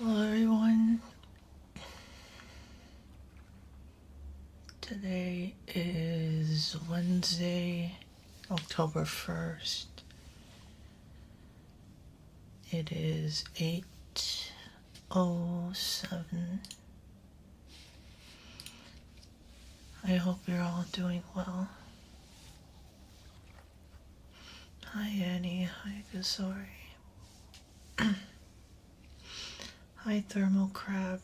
Hello everyone. Today is Wednesday, October 1st. It is 8:07. I hope you're all doing well. Hi Annie, hi Gasori. Hi Thermal Crab.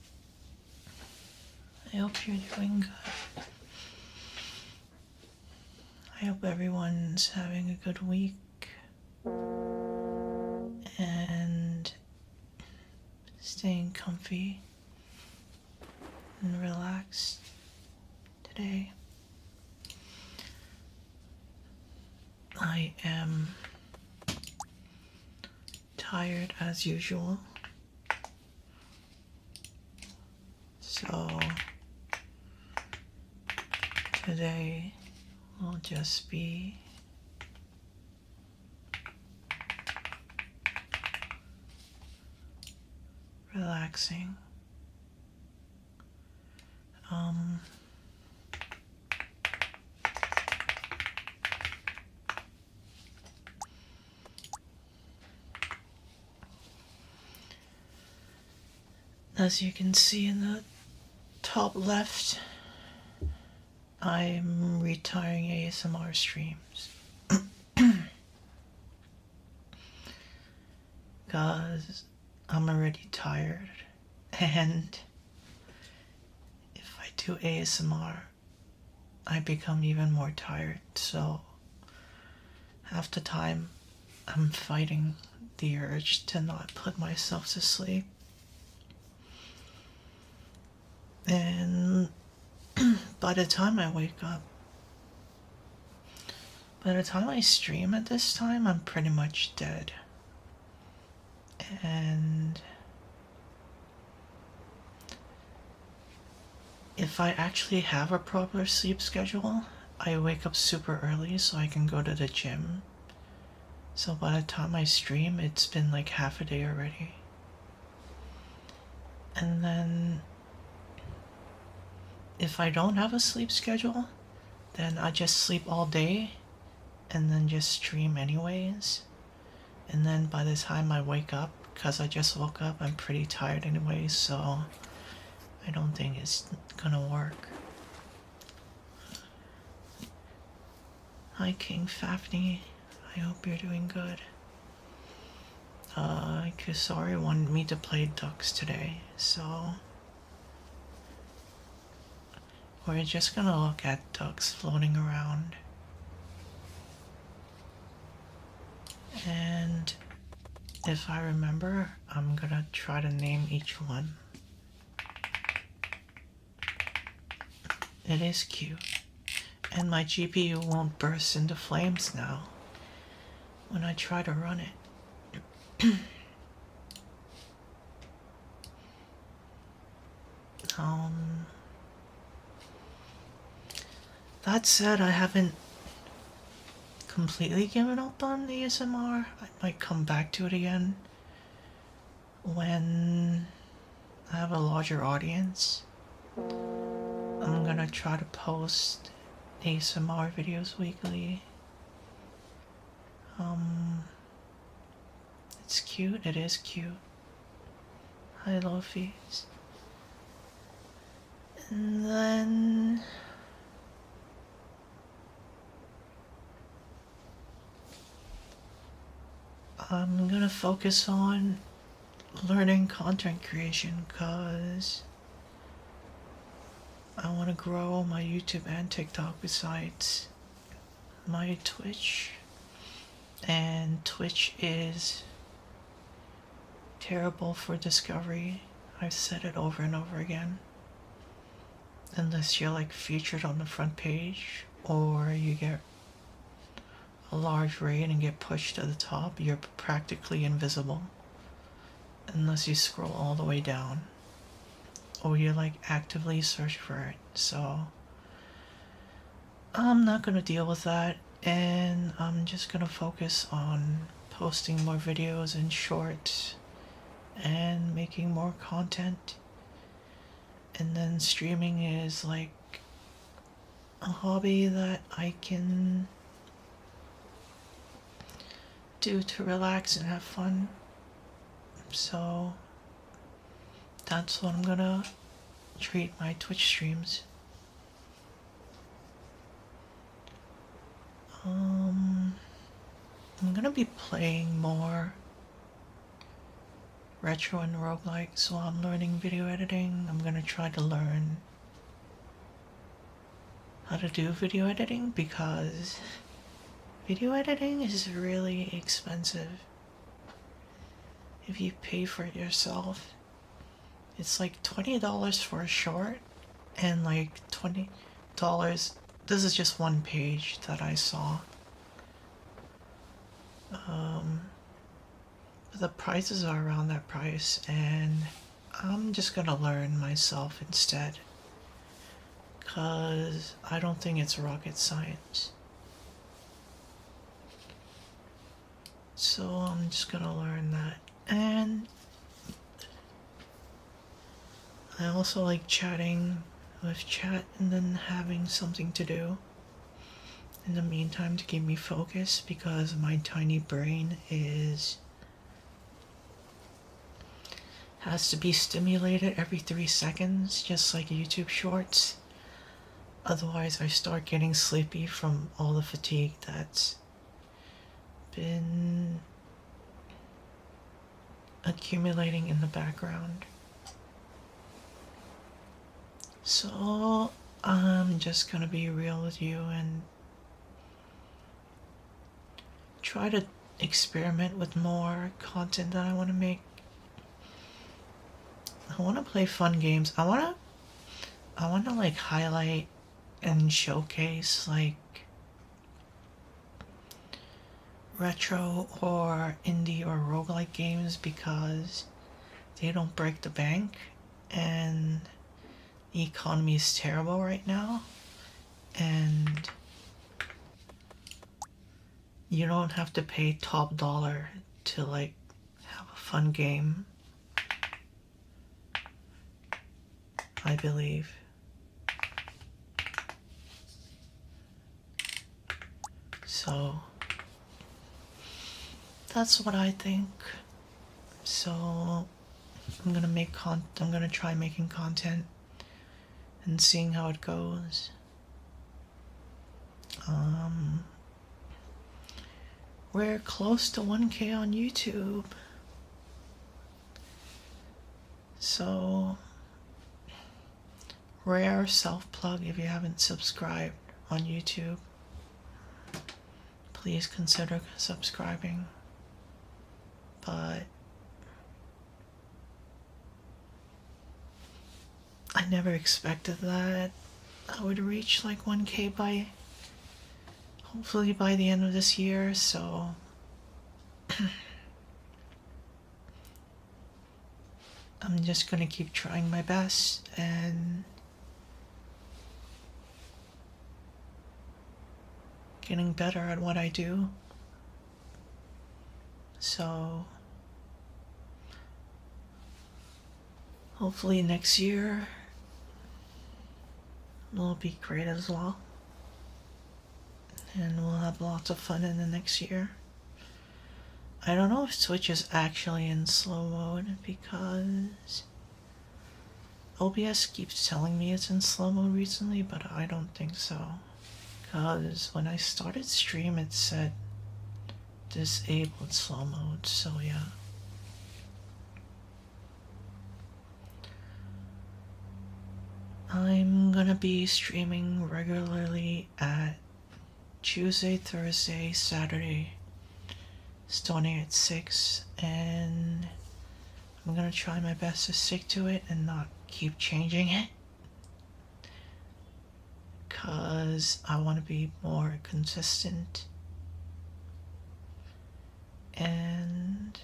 I hope you're doing good. I hope everyone's having a good week and staying comfy and relaxed today. I am tired as usual, so today will just be relaxing. As you can see in the top left, I'm retiring ASMR streams because I'm already tired, and if I do ASMR I become even more tired, so half the time I'm fighting the urge to not put myself to sleep. And by the time I wake up, by the time I stream at this time, I'm pretty much dead. And if I actually have a proper sleep schedule, I wake up super early so I can go to the gym. So by the time I stream, it's been like half a day already. And then if I don't have a sleep schedule, then I just sleep all day and then just stream anyways. And then by the time I wake up, because I just woke up, I'm pretty tired anyways, so I don't think it's gonna work. Hi King Fafney, I hope you're doing good. Kisari wanted me to play ducks today, so we're just gonna look at ducks floating around. And if I remember, I'm gonna try to name each one. It is cute. And my GPU won't burst into flames now when I try to run it. That said, I haven't completely given up on ASMR. I might come back to it again when I have a larger audience. I'm gonna try to post ASMR videos weekly. It's cute, it is cute. Hi Lofies. And then I'm gonna focus on learning content creation because I want to grow my YouTube and TikTok besides my Twitch. And Twitch is terrible for discovery. I've said it over and over again. Unless you're like featured on the front page or you get a large raid and get pushed to the top, you're practically invisible. Unless you scroll all the way down or you like actively search for it. So I'm not gonna deal with that, and I'm just gonna focus on posting more videos and shorts and making more content. And then streaming is like a hobby that I can do to relax and have fun. So that's what I'm gonna treat my Twitch streams. I'm gonna be playing more retro and roguelikes while I'm learning video editing. I'm gonna try to learn how to do video editing because video editing is really expensive. If you pay for it yourself, it's like $20 for a short and like $20. This is just one page that I saw. The prices are around that price, and I'm just gonna learn myself instead because I don't think it's rocket science. So I'm just gonna learn that. And I also like chatting with chat and then having something to do in the meantime to keep me focused because my tiny brain has to be stimulated every 3 seconds, just like YouTube shorts. Otherwise I start getting sleepy from all the fatigue that's been accumulating in the background. So I'm just gonna be real with you and try to experiment with more content that I want to make. I want to play fun games. I want to like highlight and showcase like retro or indie or roguelike games because they don't break the bank and the economy is terrible right now, and you don't have to pay top dollar to like have a fun game, I believe. So that's what I think. So I'm gonna try making content and seeing how it goes. We're close to 1K on YouTube. So rare self-plug, if you haven't subscribed on YouTube, please consider subscribing. But I never expected that I would reach like 1K hopefully by the end of this year, so I'm just gonna keep trying my best and getting better at what I do. So hopefully next year will be great as well. And we'll have lots of fun in the next year. I don't know if Twitch is actually in slow mode because OBS keeps telling me it's in slow mode recently, but I don't think so. Because when I started stream it said disabled slow mode, so yeah. I'm gonna be streaming regularly at Tuesday, Thursday, Saturday, starting at 6, and I'm gonna try my best to stick to it and not keep changing it because I want to be more consistent. And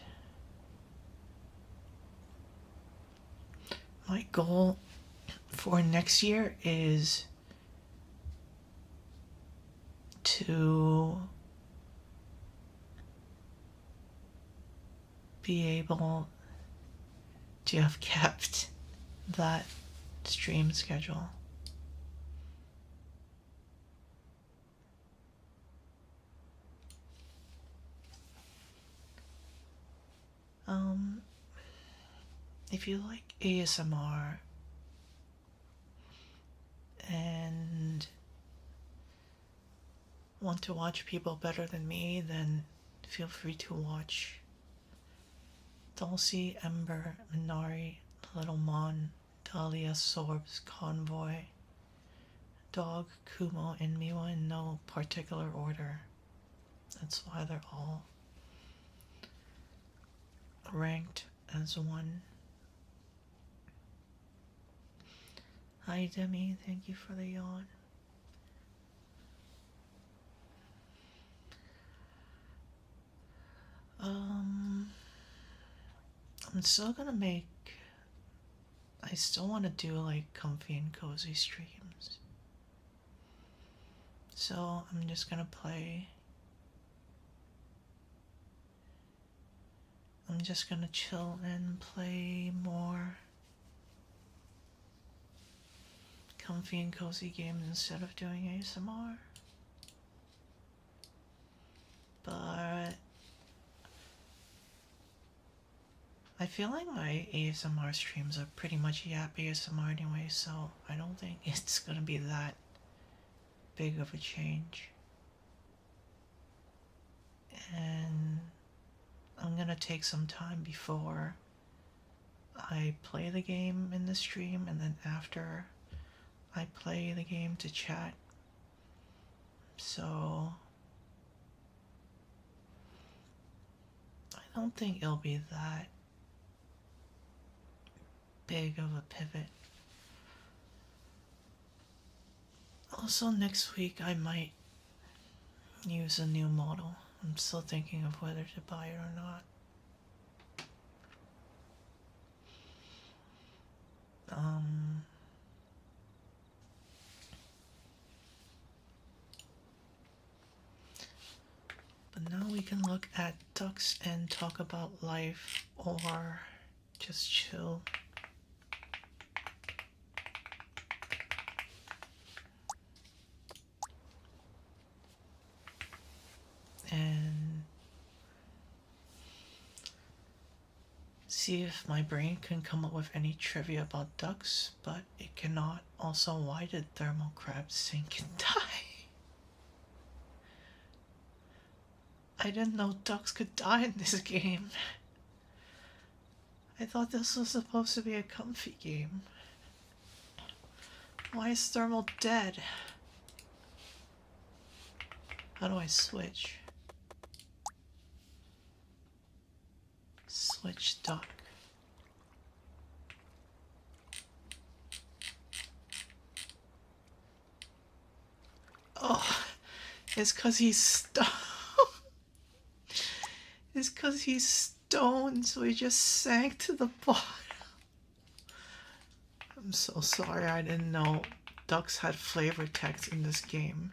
my goal for next year is to be able to have kept that stream schedule. If you like ASMR and want to watch people better than me, then feel free to watch Dulcie, Ember, Minari, Little Mon, Dahlia, Sorbs, Convoy, Dog, Kumo, and Miwa in no particular order. That's why they're all ranked as one. Hi Demi, thank you for the yawn. I'm still gonna make, I still want to do like comfy and cozy streams. So I'm just gonna play, I'm just gonna chill and play more comfy and cozy games instead of doing ASMR. But I feel like my ASMR streams are pretty much Yap ASMR anyway, so I don't think it's gonna be that big of a change. And I'm gonna take some time before I play the game in the stream, and then after I play the game to chat. So I don't think it'll be that big of a pivot. Also, next week I might use a new model. I'm still thinking of whether to buy it or not. But now we can look at ducks and talk about life or just chill. And see if my brain can come up with any trivia about ducks, but it cannot. Also, why did thermal crabs sink and die? I didn't know ducks could die in this game. I thought this was supposed to be a comfy game. Why is thermal dead? How do I switch? Switch duck. Oh, it's cause he's stoned. It's cause he's stoned, so he just sank to the bottom. I'm so sorry, I didn't know ducks had flavor text in this game.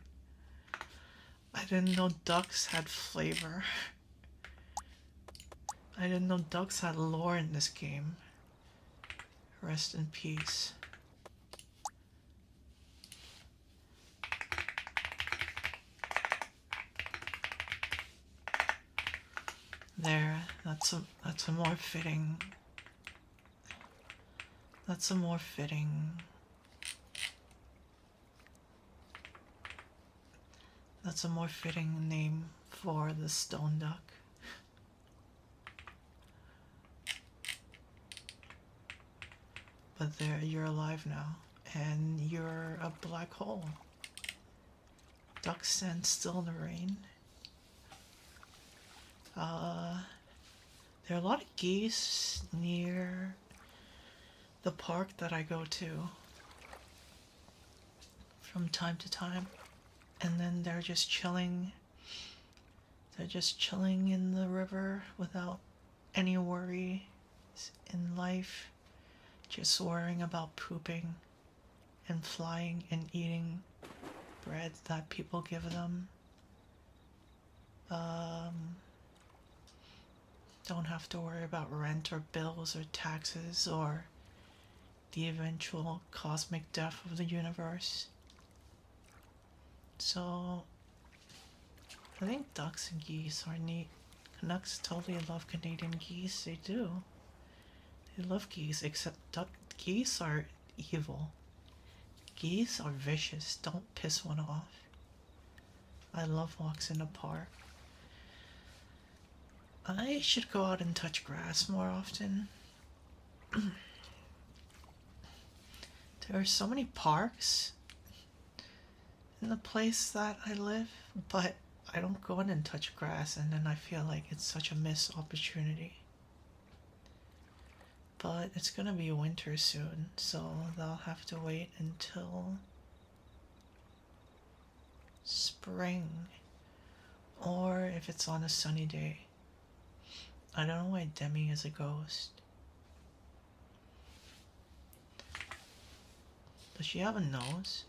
I didn't know ducks had flavor. I didn't know ducks had lore in this game. Rest in peace. There, that's a more fitting. That's a more fitting. That's a more fitting name for the stone duck. But there, you're alive now, and you're a black hole. Ducks stand still in the rain. There are a lot of geese near the park that I go to from time to time, and then they're just chilling. They're just chilling in the river without any worries in life, just worrying about pooping and flying and eating bread that people give them. Don't have to worry about rent or bills or taxes or the eventual cosmic death of the universe. So, I think ducks and geese are neat. Canucks totally love Canadian geese. They do. They love geese, except geese are evil. Geese are vicious. Don't piss one off. I love walks in the park. I should go out and touch grass more often. There are so many parks in the place that I live, but I don't go in and touch grass, and then I feel like it's such a missed opportunity. But it's gonna be winter soon, so they'll have to wait until spring, or if it's on a sunny day. I don't know why Demi is a ghost. Does she have a nose?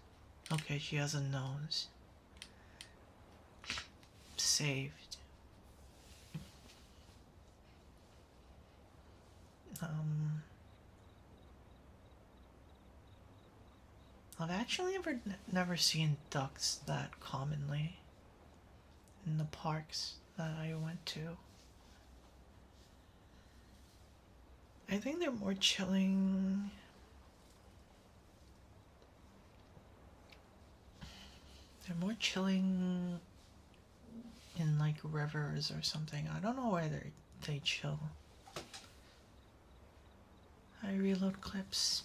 Okay, she has a nose. Saved. I've actually never seen ducks that commonly in the parks that I went to. I think they're more chilling. They're more chilling in like rivers or something. I don't know where they chill. I reload clips.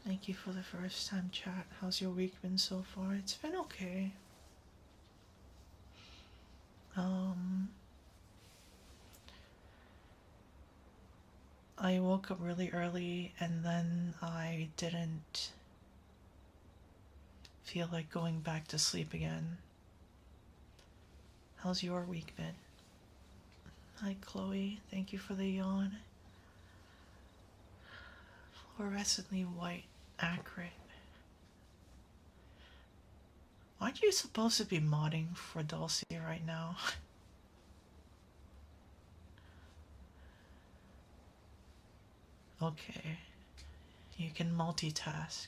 Thank you for the first time chat. How's your week been so far? It's been okay. I woke up really early and then I didn't feel like going back to sleep again. How's your week been? Hi Chloe, thank you for the yawn. Fluorescently white, accurate. Aren't you supposed to be modding for Dulcie right now? Okay, you can multitask.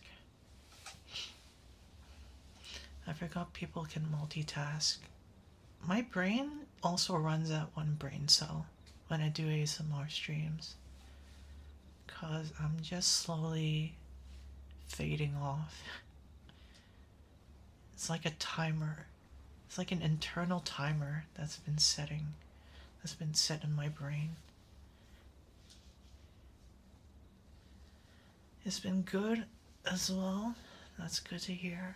I forgot people can multitask. My brain also runs at one brain cell when I do ASMR streams, because I'm just slowly fading off. It's like a timer. It's like an internal timer that's been set in my brain. It's been good as well. That's good to hear.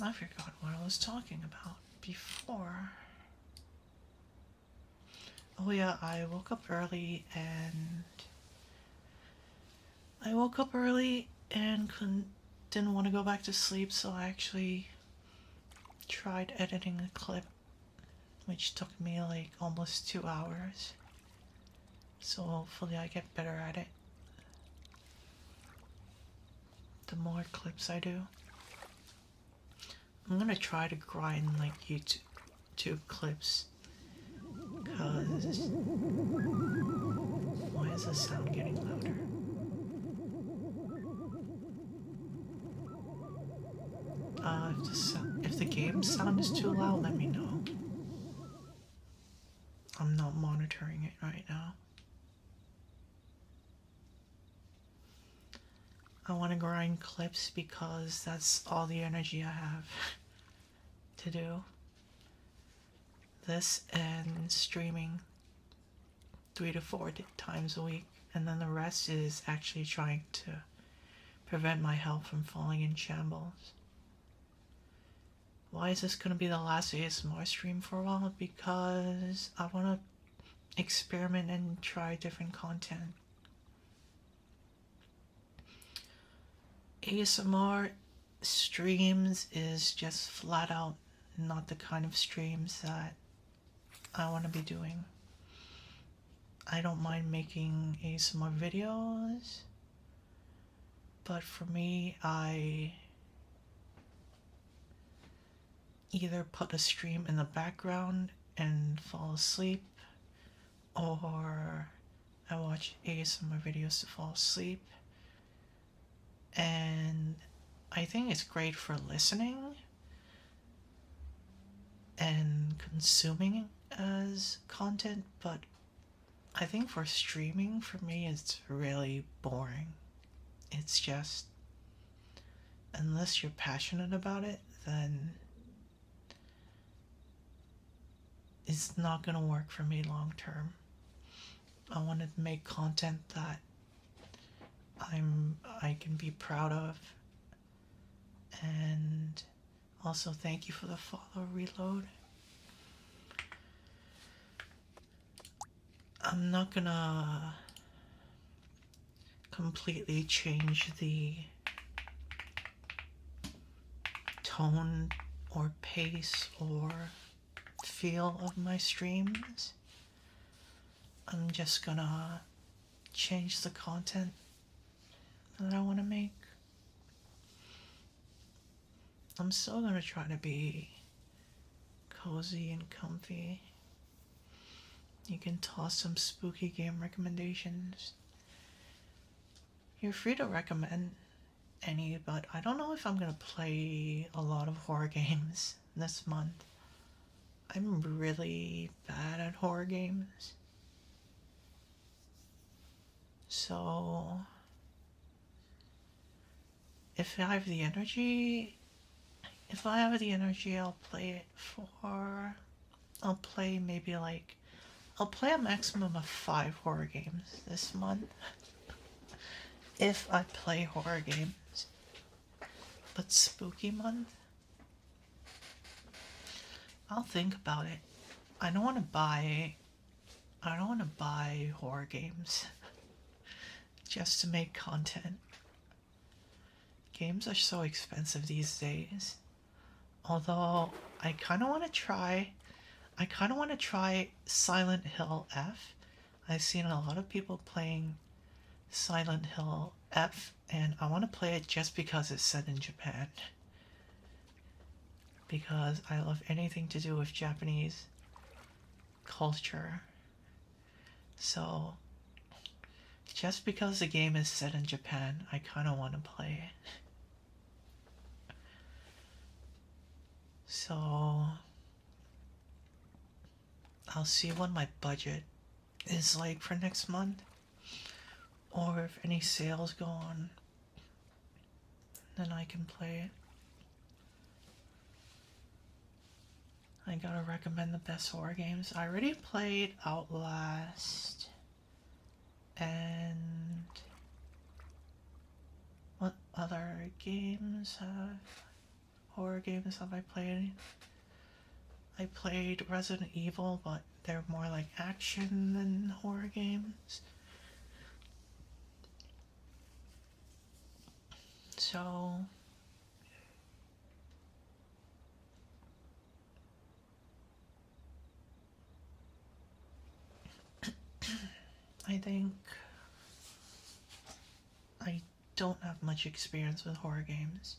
I forgot what I was talking about before. Oh yeah, I woke up early and didn't want to go back to sleep, so I actually tried editing a clip, which took me like almost 2 hours. So hopefully I get better at it the more clips I do. I'm gonna try to grind like YouTube clips, cause why is the sound getting louder? If the game sound is too loud, let me know. I'm not monitoring it right now. I want to grind clips because that's all the energy I have to do. This and streaming 3 to 4 times a week, and then the rest is actually trying to prevent my health from falling in shambles. Why is this going to be the last ASMR stream for a while? Because I want to experiment and try different content. ASMR streams is just flat out not the kind of streams that I want to be doing. I don't mind making ASMR videos, but for me, I either put a stream in the background and fall asleep, or I watch ASMR videos to fall asleep. And I think it's great for listening and consuming as content, but I think for streaming, for me, it's really boring. It's just, unless you're passionate about it, then it's not gonna work for me long term. I want to make content that I can be proud of. And also thank you for the follow, Reload. I'm not gonna completely change the tone or pace or feel of my streams. I'm just gonna change the content that I want to make. I'm still gonna try to be cozy and comfy. You can toss some spooky game recommendations. You're free to recommend any, but I don't know if I'm gonna play a lot of horror games this month. I'm really bad at horror games. So if I have the energy, I'll play it for, I'll play maybe like, I'll play a maximum of 5 horror games this month. If I play horror games. But spooky month? I'll think about it. I don't want to buy horror games just to make content. Games are so expensive these days. Although I kind of want to try Silent Hill F. I've seen a lot of people playing Silent Hill F, and I want to play it just because it's set in Japan. Because I love anything to do with Japanese culture. So, just because the game is set in Japan, I kind of want to play it. So, I'll see what my budget is like for next month, or if any sales go on, then I can play it. I gotta recommend the best horror games. I already played Outlast, and what other horror games have I played? I played Resident Evil, but they're more like action than horror games. So I think I don't have much experience with horror games.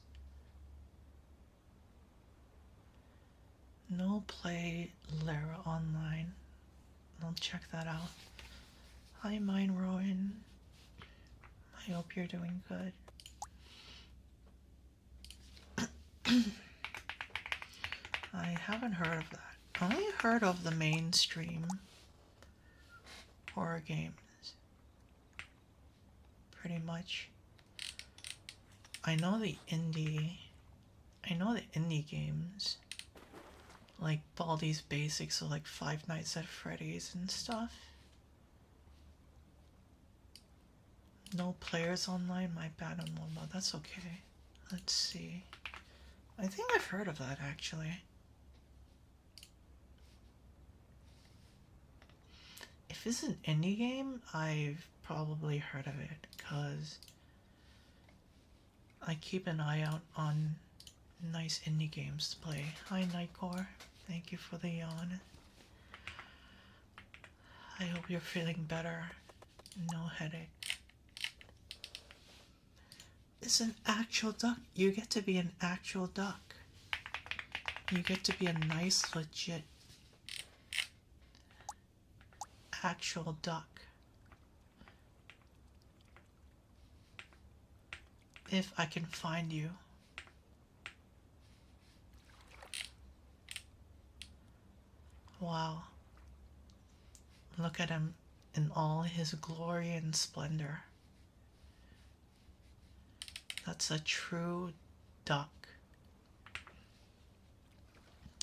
No play Lara Online. I'll check that out. Hi, Mine Rowan. I hope you're doing good. I haven't heard of that. I only heard of the mainstream horror games. Pretty much. I know the indie games. Like Baldi's Basics, or like Five Nights at Freddy's and stuff. No players online, my bad on mobile. That's okay. Let's see. I think I've heard of that actually. If it's an indie game, I've probably heard of it, because I keep an eye out on nice indie games to play. Hi, Nightcore. Thank you for the yawn. I hope you're feeling better. No headache. It's an actual duck. You get to be an actual duck. You get to be a nice, legit, actual duck. If I can find you. Wow. Look at him in all his glory and splendor. That's a true duck.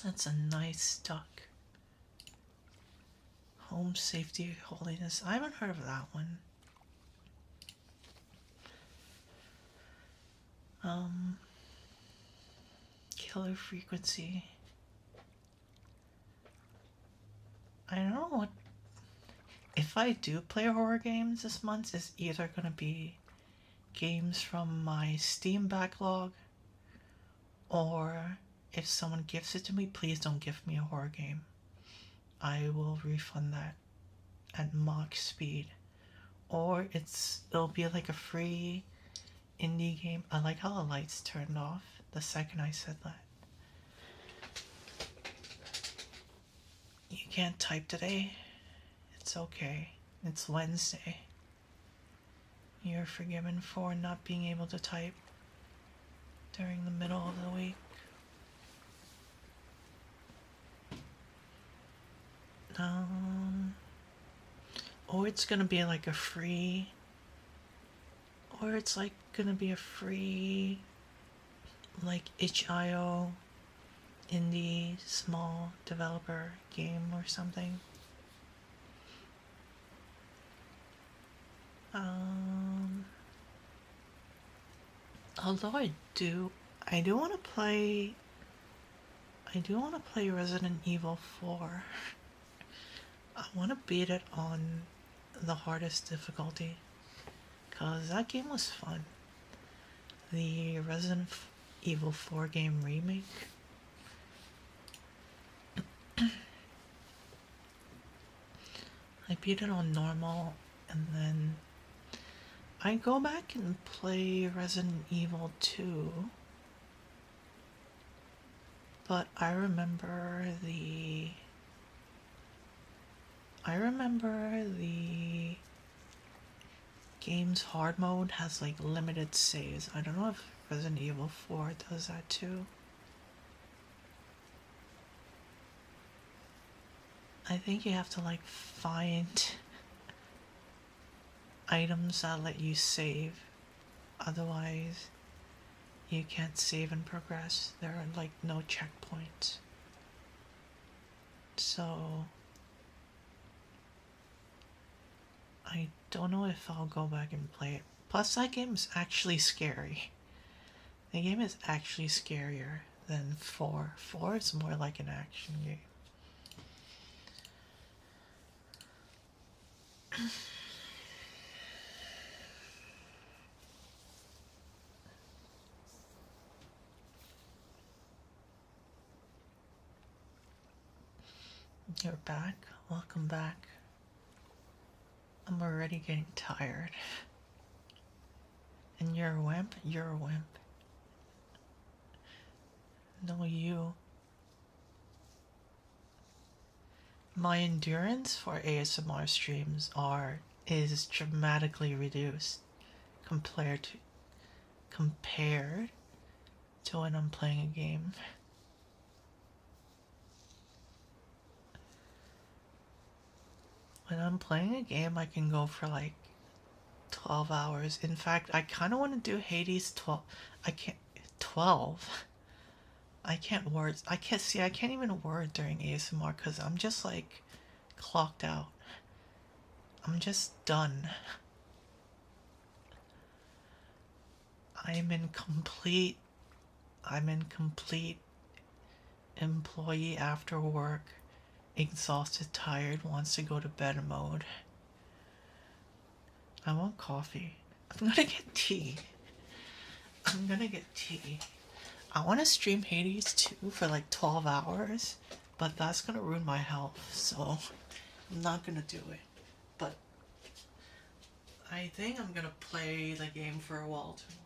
That's a nice duck. Home, safety, holiness. I haven't heard of that one. Killer frequency. I don't know what. If I do play horror games this month, it's either gonna be games from my Steam backlog, or if someone gives it to me, please don't give me a horror game. I will refund that at mock speed. Or it'll be like a free indie game. I like how the lights turned off the second I said that. You can't type today. It's okay. It's Wednesday. You're forgiven for not being able to type during the middle of the week. Or it's gonna be like a free, or it's like gonna be a free, like itch.io indie small developer game or something. Although I do want to play. I do want to play Resident Evil 4. I want to beat it on the hardest difficulty, cause that game was fun. The Resident Evil 4 game remake. I beat it on normal, and then I go back and play Resident Evil 2. But I remember the game's hard mode has like limited saves. I don't know if Resident Evil 4 does that too. I think you have to like find items that let you save. Otherwise, you can't save and progress. There are like no checkpoints. So I don't know if I'll go back and play it. Plus, that game is actually scary. The game is actually scarier than 4. 4 is more like an action game. You're back? Welcome back. I'm already getting tired. And you're a wimp? You're a wimp. No, you. My endurance for ASMR streams is dramatically reduced compared to when I'm playing a game. When I'm playing a game, I can go for like 12 hours. In fact, I kind of want to do Hades 12. I can't. 12? I can't even word during ASMR because I'm just like clocked out. I'm just done. I'm in complete employee after work, exhausted, tired, wants to go to bed mode. I want coffee. I'm gonna get tea. I want to stream Hades 2 for like 12 hours, but that's gonna ruin my health, so I'm not gonna do it. But I think I'm gonna play the game for a while tomorrow.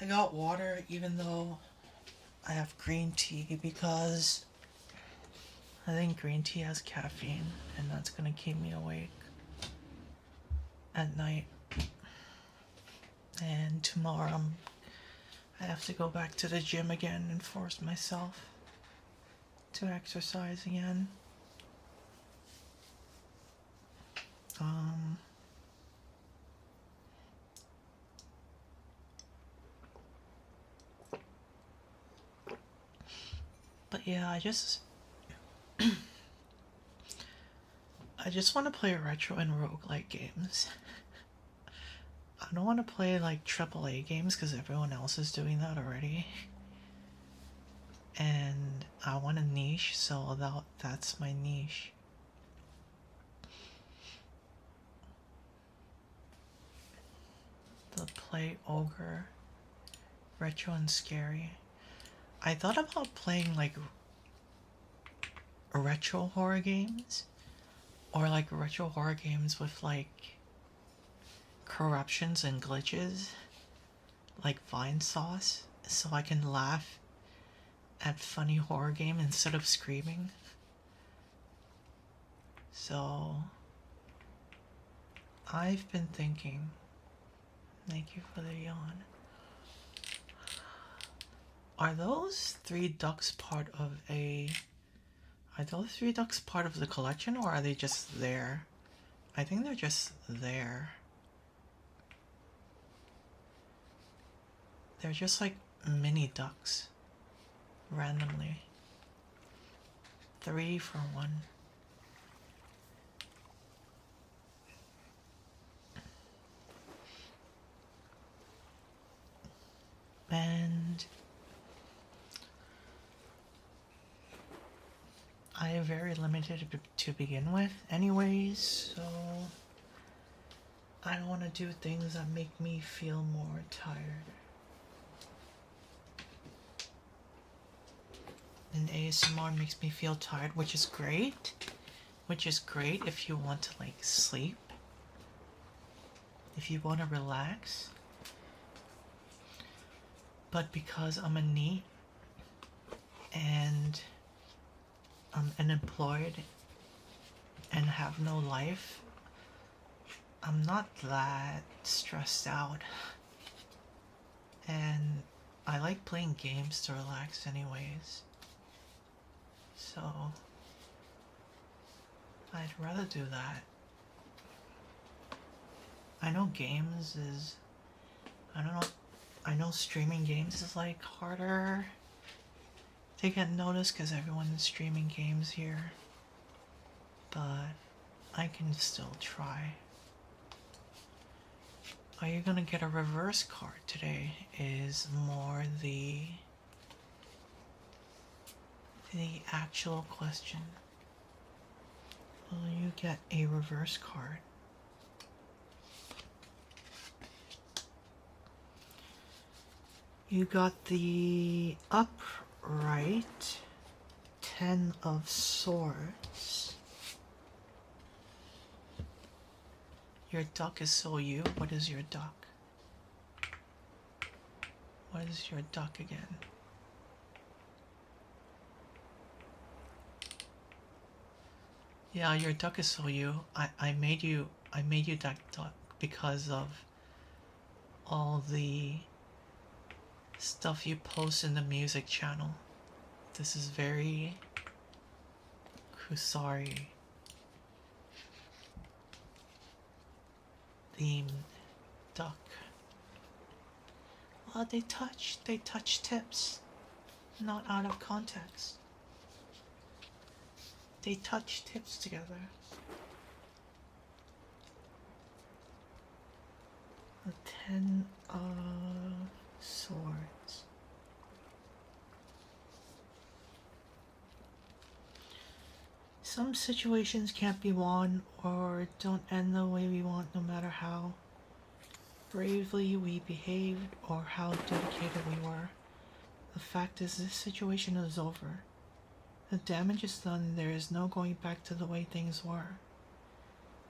I got water even though I have green tea because I think green tea has caffeine and that's gonna keep me awake at night. And tomorrow I have to go back to the gym again and force myself to exercise again. Um, but yeah, I just want to play retro and roguelike games. I don't want to play like AAA games because everyone else is doing that already. And I want a niche, so that's my niche. The Play Ogre, retro and scary. I thought about playing like retro horror games or like retro horror games with like corruptions and glitches like Vinesauce so I can laugh at funny horror game instead of screaming. So I've been thinking, thank you for the yawn. Are those three ducks part of the collection or are they just there? I think they're just there. They're just like mini ducks. Randomly. 3 for 1. And I am very limited to begin with anyways, so I don't want to do things that make me feel more tired. And ASMR makes me feel tired, which is great. Which is great if you want to like sleep. If you want to relax. But because I'm a NEET and I'm unemployed and have no life, I'm not that stressed out. And I like playing games to relax anyways. So I'd rather do that. I know games is, I don't know, I know streaming games is like harder to get noticed because everyone is streaming games here. But I can still try. Are you gonna get a reverse card today is more the actual question. Will you get a reverse card? You got the upright 10 of Swords. Your duck is so you. What is your duck? What is your duck again? Yeah, your duck is so you. I made you that duck because of all the stuff you post in the music channel. This is very Kusari themed duck. Well, they touch tips, not out of context. They touch tips together. The 10 of Swords. Some situations can't be won or don't end the way we want no matter how bravely we behaved or how dedicated we were. The fact is this situation is over. The damage is done and there is no going back to the way things were.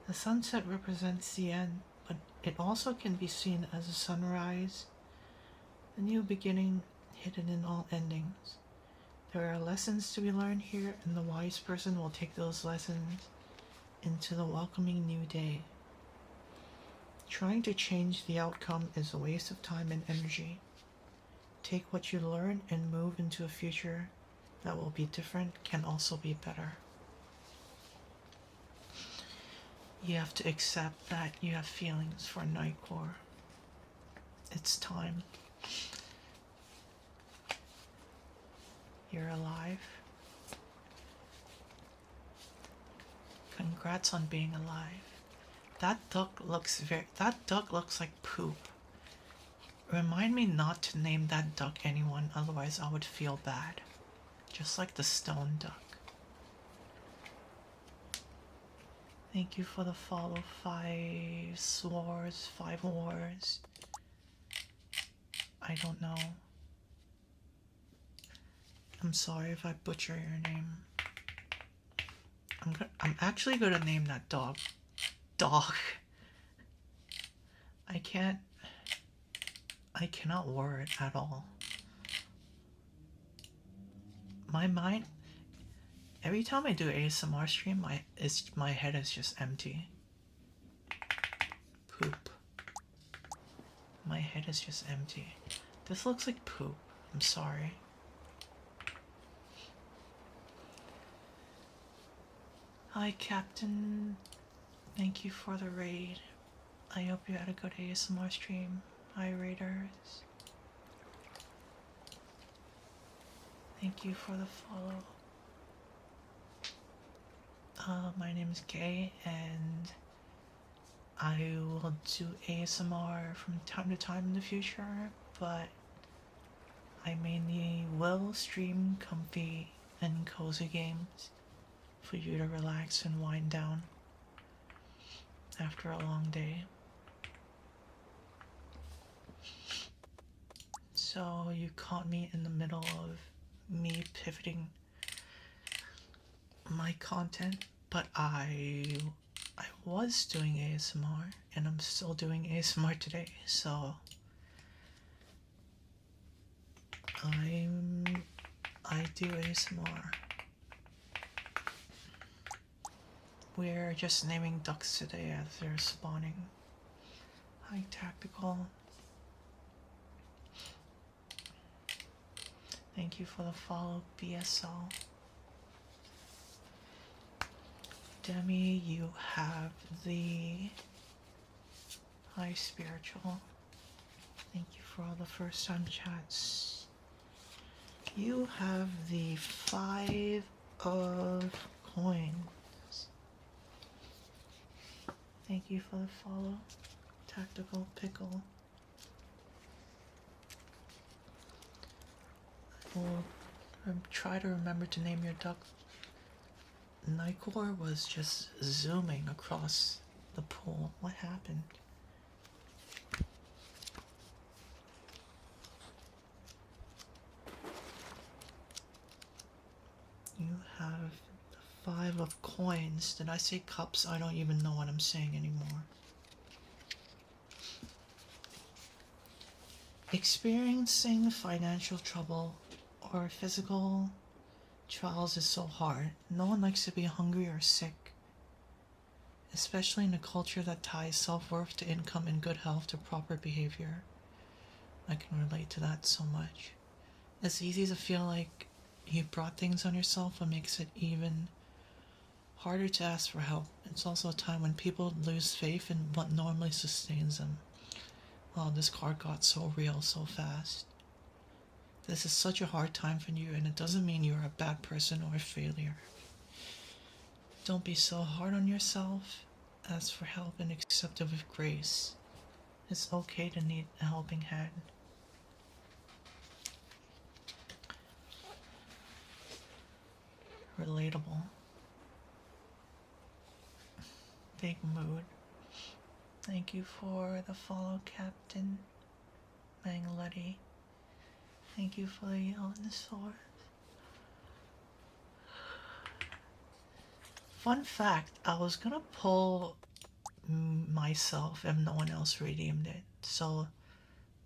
The sunset represents the end, but it also can be seen as a sunrise A new beginning hidden in all endings. There are lessons to be learned here, and the wise person will take those lessons into the welcoming new day. Trying to change the outcome is a waste of time and energy. Take what you learn and move into a future that will be different, can also be better. You have to accept that you have feelings for Nightcore. It's time. You're alive. Congrats on being alive. That duck looks like poop. Remind me not to name that duck anyone, otherwise I would feel bad. Just like the stone duck. Thank you for the follow. 5 wars. I don't know. I'm sorry if I butcher your name. I'm actually gonna name that dog. Dog. I cannot word at all. My mind, every time I do ASMR stream, my head is just empty. Poop. My head is just empty. This looks like poop. I'm sorry. Hi, Captain. Thank you for the raid. I hope you had a good ASMR stream. Hi, raiders. Thank you for the follow. My name is Kay, and I will do ASMR from time to time in the future, but I mainly will stream comfy and cozy games for you to relax and wind down after a long day. So you caught me in the middle of me pivoting my content, but I was doing ASMR and I'm still doing ASMR today, so I do ASMR. We're just naming ducks today as they're spawning. Hi, Tactical. Thank you for the follow, BSL. Demi, you have the Hi, Spiritual. Thank you for all the first time chats. You have the 5 of coins. Thank you for the follow, Tactical Pickle. We'll try to remember to name your duck. Nightcore was just zooming across the pool. What happened? You have the 5 of coins. Did I say cups? I don't even know what I'm saying anymore. Experiencing financial trouble or physical trials is so hard. No one likes to be hungry or sick, especially in a culture that ties self-worth to income and good health to proper behavior. I can relate to that so much. It's easy to feel like you brought things on yourself, what makes it even harder to ask for help. It's also a time when people lose faith in what normally sustains them. Wow, this card got so real so fast. This is such a hard time for you, and it doesn't mean you're a bad person or a failure. Don't be so hard on yourself. Ask for help and accept it with grace. It's okay to need a helping hand. Relatable. Big mood. Thank you for the follow, Captain Mangaletti. Thank you for the yell in the sword. Fun fact, I was gonna pull myself if no one else redeemed it. So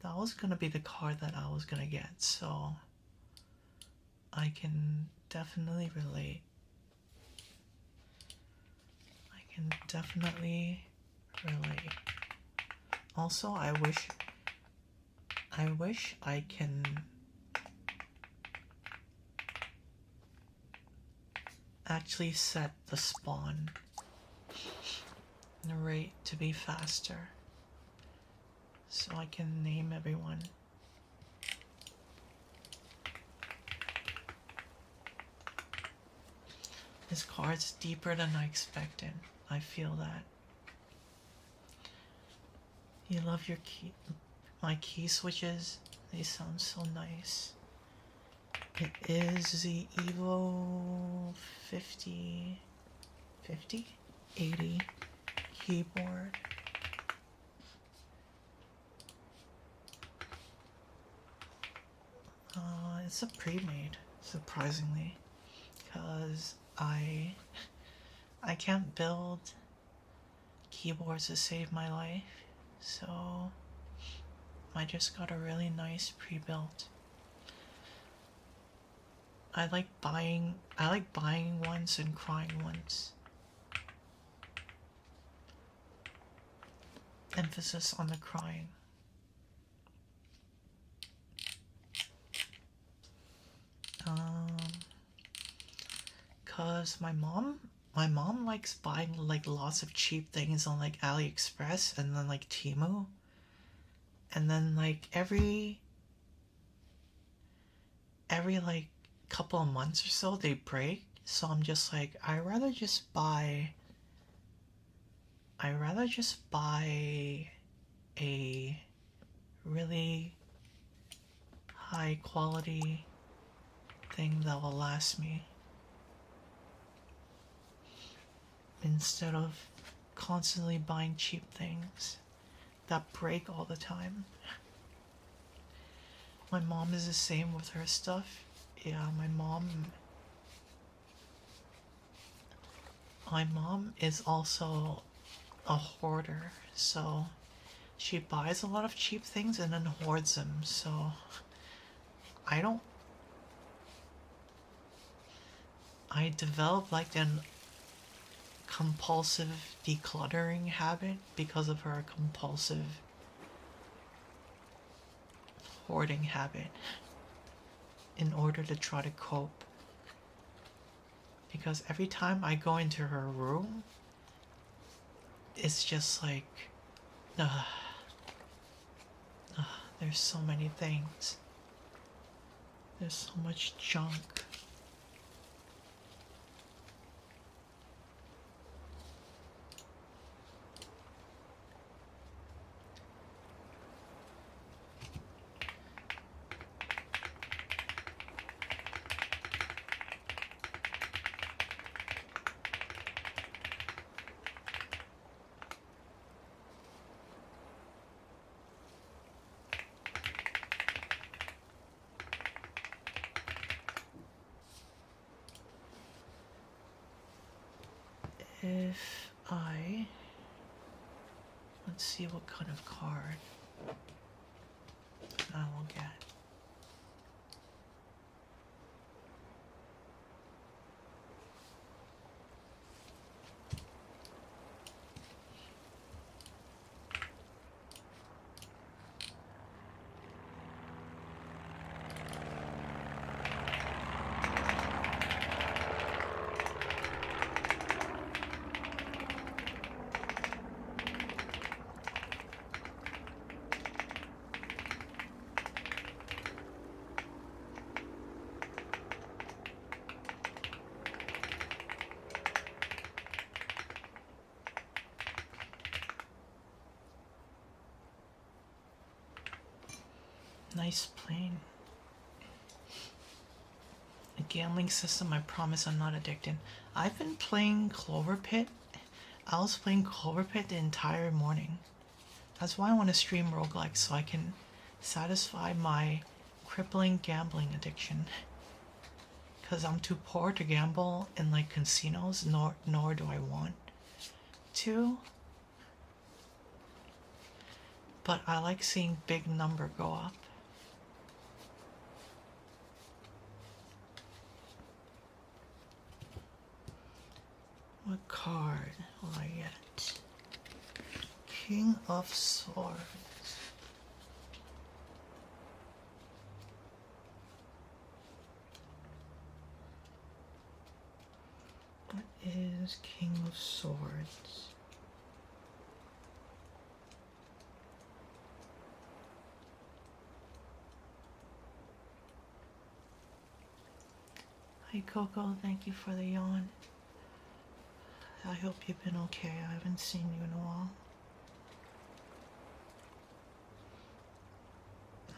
that was gonna be the car that I was gonna get, so I can definitely relate. I can definitely relate. Also, I wish I can actually set the spawn rate to be faster so I can name everyone. This card's deeper than I expected. I feel that. You love your key, my key switches. They sound so nice. It is the Evo 50, 80 keyboard. It's a pre-made, surprisingly, because I can't build keyboards to save my life, so I just got a really nice pre-built. I like buying once and crying once. Emphasis on the crying. Cause my mom likes buying like lots of cheap things on like AliExpress and then like Temu, and then like every like couple of months or so they break. So I'm just like, I rather just buy a really high quality thing that will last me instead of constantly buying cheap things that break all the time. My mom is the same with her stuff. Yeah, my mom is also a hoarder, so she buys a lot of cheap things and then hoards them. So I developed like an compulsive decluttering habit because of her compulsive hoarding habit in order to try to cope. Because every time I go into her room, it's just like, there's so many things. There's so much junk. If I, let's see what kind of card I will get. Nice plane. A gambling system, I promise I'm not addicted. I've been playing Clover Pit. I was playing Clover Pit the entire morning. That's why I want to stream roguelikes, so I can satisfy my crippling gambling addiction. Because I'm too poor to gamble in like casinos, nor do I want to. but I like seeing big number go up. What card will I get? King of Swords. What is King of Swords? Hi Coco, thank you for the yawn. I hope you've been okay. I haven't seen you in a while.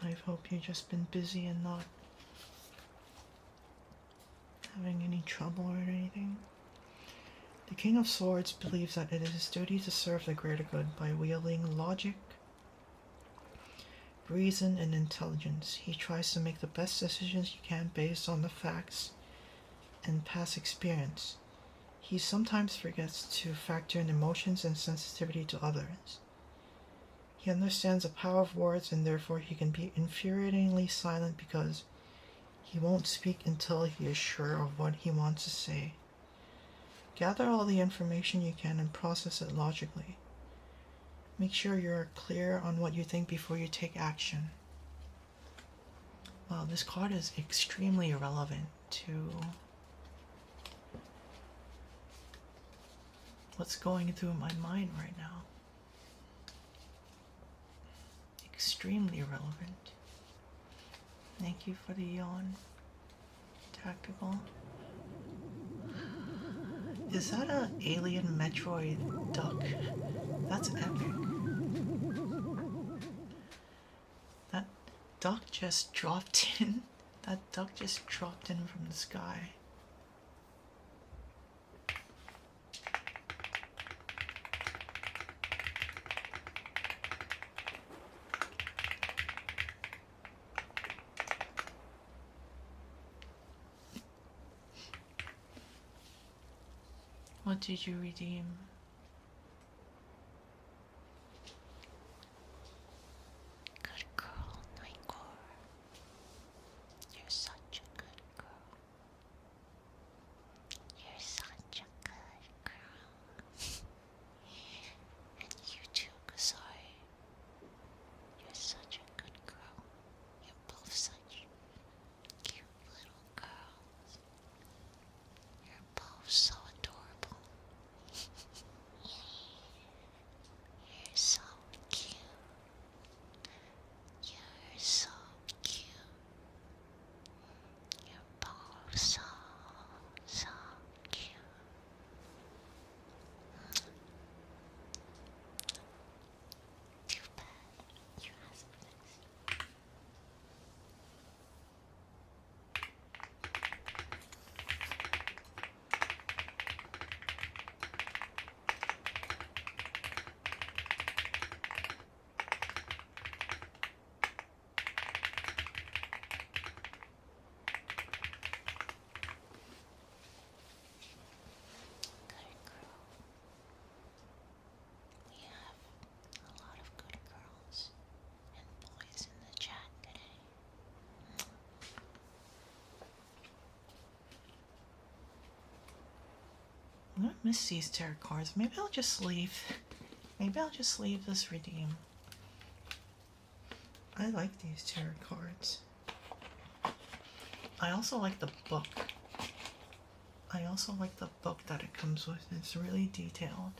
I hope you've just been busy and not having any trouble or anything. The King of Swords believes that it is his duty to serve the greater good by wielding logic, reason, and intelligence. He tries to make the best decisions he can based on the facts and past experience. He sometimes forgets to factor in emotions and sensitivity to others. He understands the power of words, and therefore he can be infuriatingly silent because he won't speak until he is sure of what he wants to say. Gather all the information you can and process it logically. Make sure you're clear on what you think before you take action. Wow, this card is extremely irrelevant to what's going through my mind right now. Extremely irrelevant. Thank you for the yawn. Tactical. Is that a alien Metroid duck? That's epic. That duck just dropped in. That duck just dropped in from the sky. What did you redeem? Good girl, Nightcore. You're such a good girl. You're such a good girl. And you too, Kasari. You're such a good girl. You're both such cute little girls. You're both so adorable. You're so cute. You're so cute. You're both so cute. Too bad you asked for this. Good girl. We have a lot of good girls and boys in the chat today. I'm gonna miss these tarot cards. Maybe I'll just leave. Maybe I'll just leave this redeem. I like these tarot cards. I also like the book. I also like the book that it comes with. It's really detailed.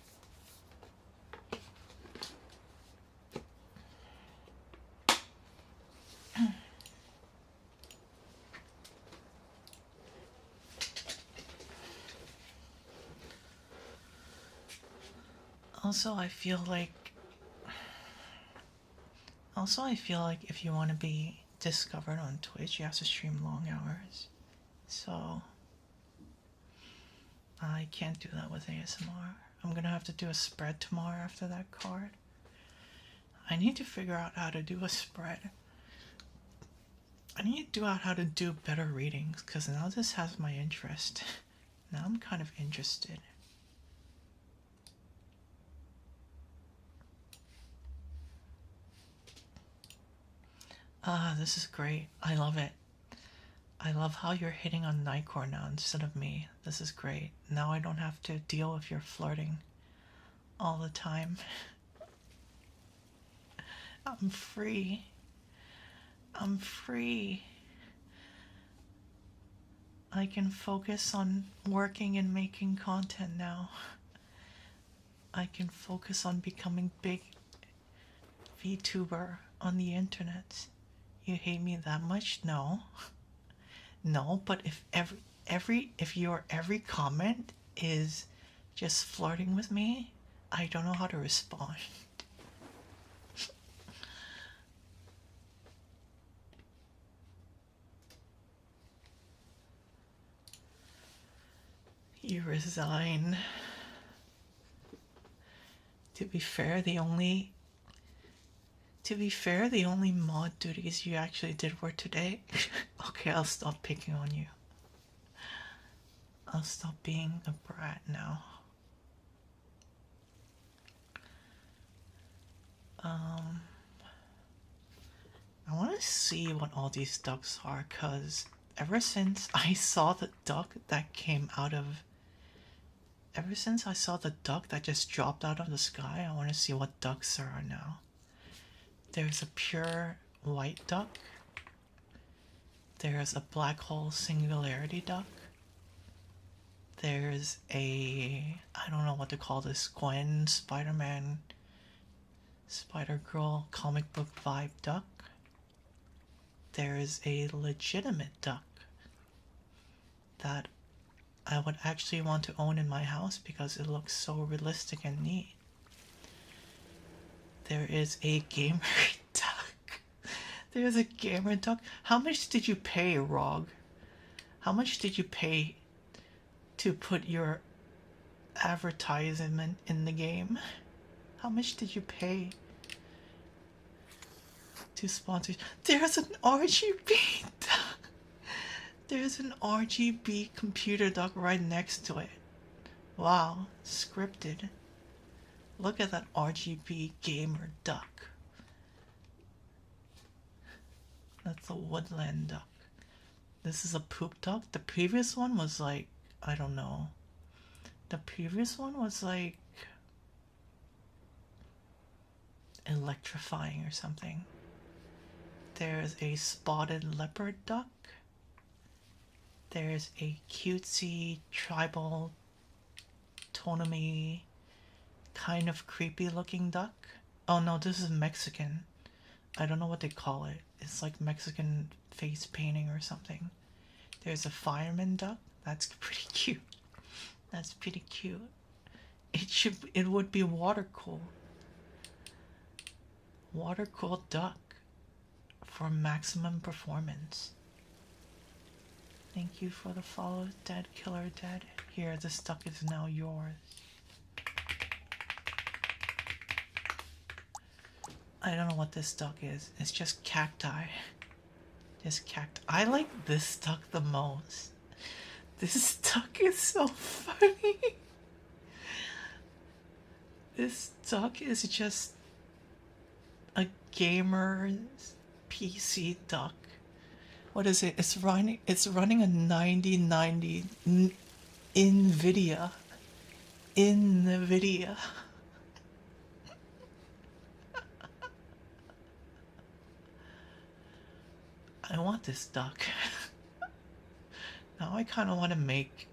Also, I feel like if you want to be discovered on Twitch, you have to stream long hours. So I can't do that with ASMR. I'm gonna have to do a spread tomorrow after that card. I need to figure out how to do a spread. I need to do out how to do better readings, because now this has my interest. Now I'm kind of interested. Ah, this is great. I love it. I love how you're hitting on Nightcore now instead of me. This is great. Now I don't have to deal with your flirting all the time. I'm free. I'm free. I can focus on working and making content now. I can focus on becoming big VTuber on the internet. You hate me that much? No. No, but if every comment is just flirting with me, I don't know how to respond. You resign. To be fair, the only mod duties you actually did were today. Okay, I'll stop picking on you. I'll stop being a brat now. I want to see what all these ducks are, cause ever since I saw the duck that came out of ever since I saw the duck that just dropped out of the sky, I want to see what ducks there are now. There's a pure white duck. There's a black hole singularity duck. There's a, I don't know what to call this, Gwen, Spider-Man, Spider-Girl comic book vibe duck. There's a legitimate duck that I would actually want to own in my house because it looks so realistic and neat. There is a gamer duck. There's a gamer duck. How much did you pay, Rog? How much did you pay to put your advertisement in the game? How much did you pay to sponsor? There's an RGB duck. There's an RGB computer duck right next to it. Wow, scripted. Look at that RGB gamer duck. That's a woodland duck. This is a poop duck. The previous one was like, I don't know. The previous one was like electrifying or something. There's a spotted leopard duck. There's a cutesy tribal Tonomi kind of creepy looking duck. Oh no, this is Mexican. I don't know what they call it. It's like Mexican face painting or something. There's a fireman duck. That's pretty cute. That's pretty cute. It would be water cooled. Water cooled duck for maximum performance. Thank you for the follow, Dead Killer Dead. Here, this duck is now yours. I don't know what this duck is. It's just cacti. Just cacti. I like this duck the most. This duck is so funny. This duck is just a gamer's PC duck. What is it? It's running a 9090 NVIDIA. NVIDIA. I want this duck. Now I kind of want to make.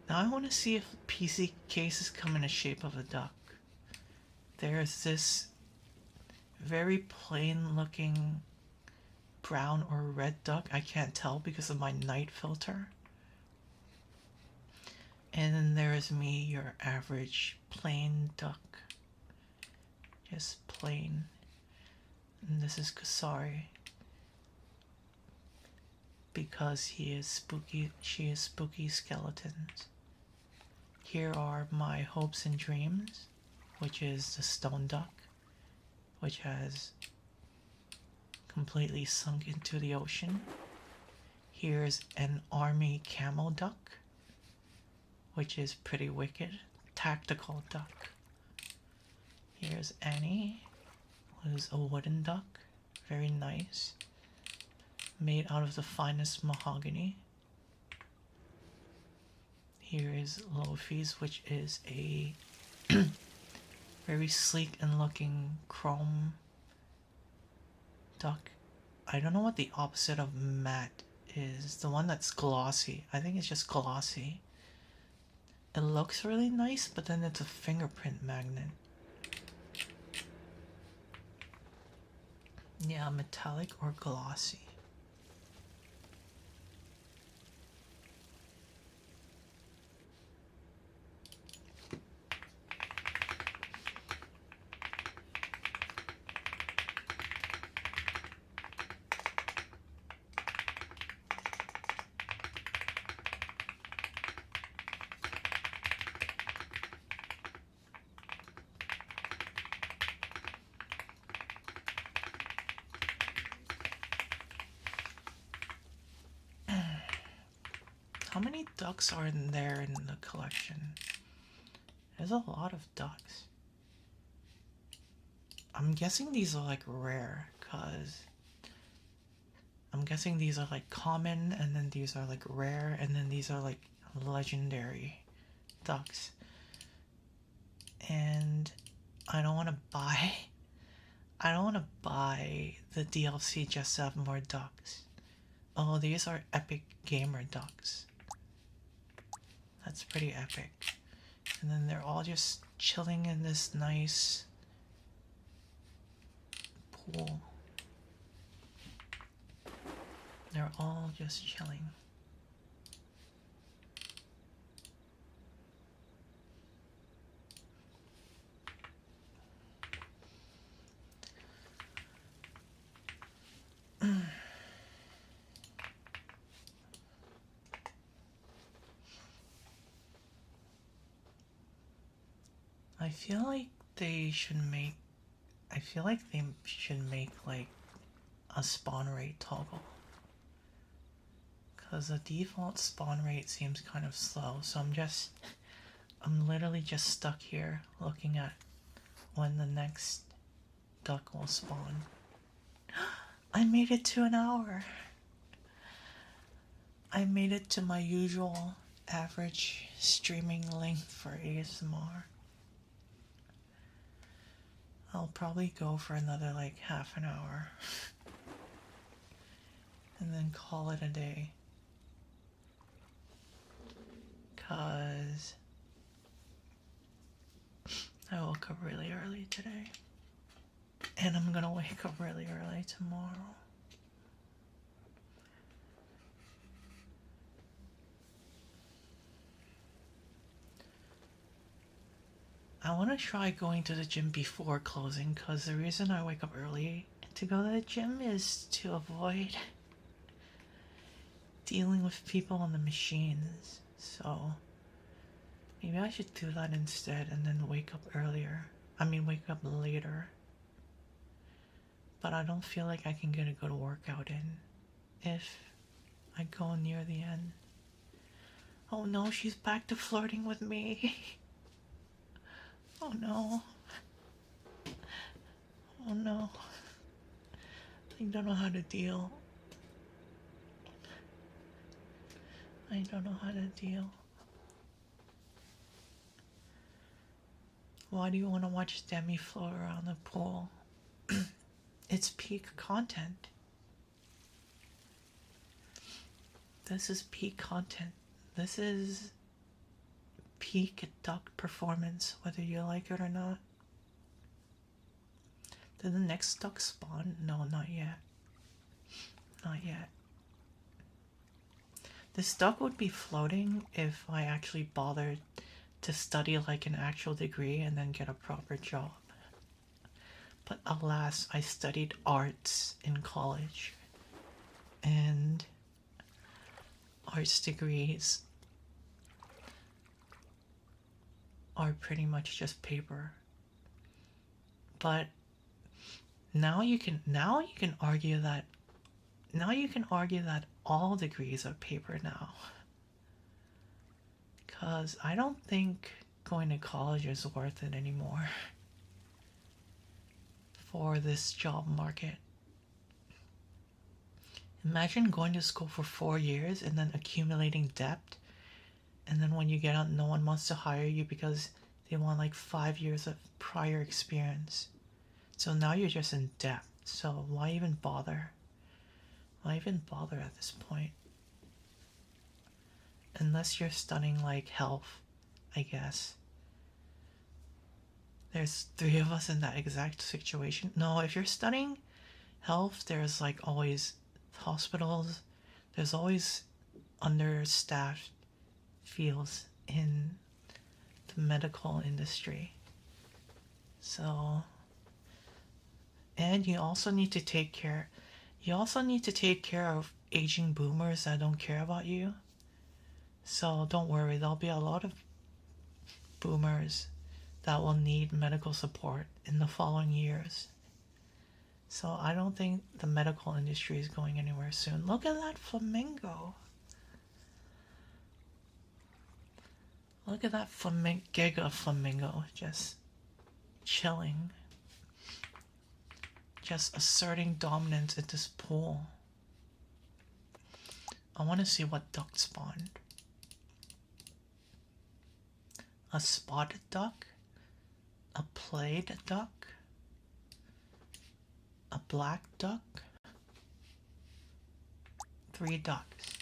Now I want to see if PC cases come in the shape of a duck. There's this very plain looking brown or red duck. I can't tell because of my night filter. And then there's me, your average plain duck. Just plain. And this is Kasari. Because he is spooky, she is spooky skeletons. Here are my hopes and dreams, which is the stone duck, which has completely sunk into the ocean. Here's an army camel duck, which is pretty wicked. Tactical duck. Here's Annie, who's a wooden duck, Very nice. Made out of the finest mahogany. Here is Lofi's, which is a very sleek and looking chrome duck. I don't know what the opposite of matte is. The one that's glossy. I think it's just glossy. It looks really nice, but then it's a fingerprint magnet. Yeah, metallic or glossy. How many ducks are in there in the collection? There's a lot of ducks. I'm guessing these are like rare, cause I'm guessing these are like common, and then these are like rare, and then these are like legendary ducks. And I don't want to buy I don't want to buy the DLC just to have more ducks. Oh, these are epic gamer ducks. That's pretty epic. And then they're all just chilling in this nice pool. They're all just chilling. I feel like they should make like a spawn rate toggle, because the default spawn rate seems kind of slow, so I'm literally just stuck here looking at when the next duck will spawn. I made it to an hour. I made it to my usual average streaming length for ASMR. I'll probably go for another like half an hour and then call it a day, cause I woke up really early today and I'm gonna wake up really early tomorrow. I want to try going to the gym before closing, because the reason I wake up early to go to the gym is to avoid dealing with people on the machines. So maybe I should do that instead and then wake up earlier. Wake up later. But I don't feel like I can get a good workout in if I go near the end. Oh no, she's back to flirting with me. Oh no. Oh no. I don't know how to deal. I don't know how to deal. Why do you want to watch Demi float around the pool? It's peak content. This is peak content. This is peak duck performance, whether you like it or not. Did the next duck spawn? No, not yet. Not yet. This duck would be floating if I actually bothered to study like an actual degree and then get a proper job. But alas, I studied arts in college, and arts degrees are pretty much just paper. But now you can argue that all degrees are paper now. Cause I don't think going to college is worth it anymore for this job market. Imagine going to school for 4 years and then accumulating debt, and then when you get out, no one wants to hire you because they want like 5 years of prior experience. So now you're just in debt. So why even bother? Why even bother at this point? Unless you're studying like health, I guess. There's three of us in that exact situation. No, if you're studying health, there's like always hospitals, there's always understaffed fields in the medical industry. So, and you also need to take care of aging boomers that don't care about you. So don't worry, there'll be a lot of boomers that will need medical support in the following years. So I don't think the medical industry is going anywhere soon. Look at that flamingo. Look at that giga flamingo just chilling. Just asserting dominance in this pool. I want to see what duck spawned. A spotted duck, a played duck, a black duck, 3 ducks.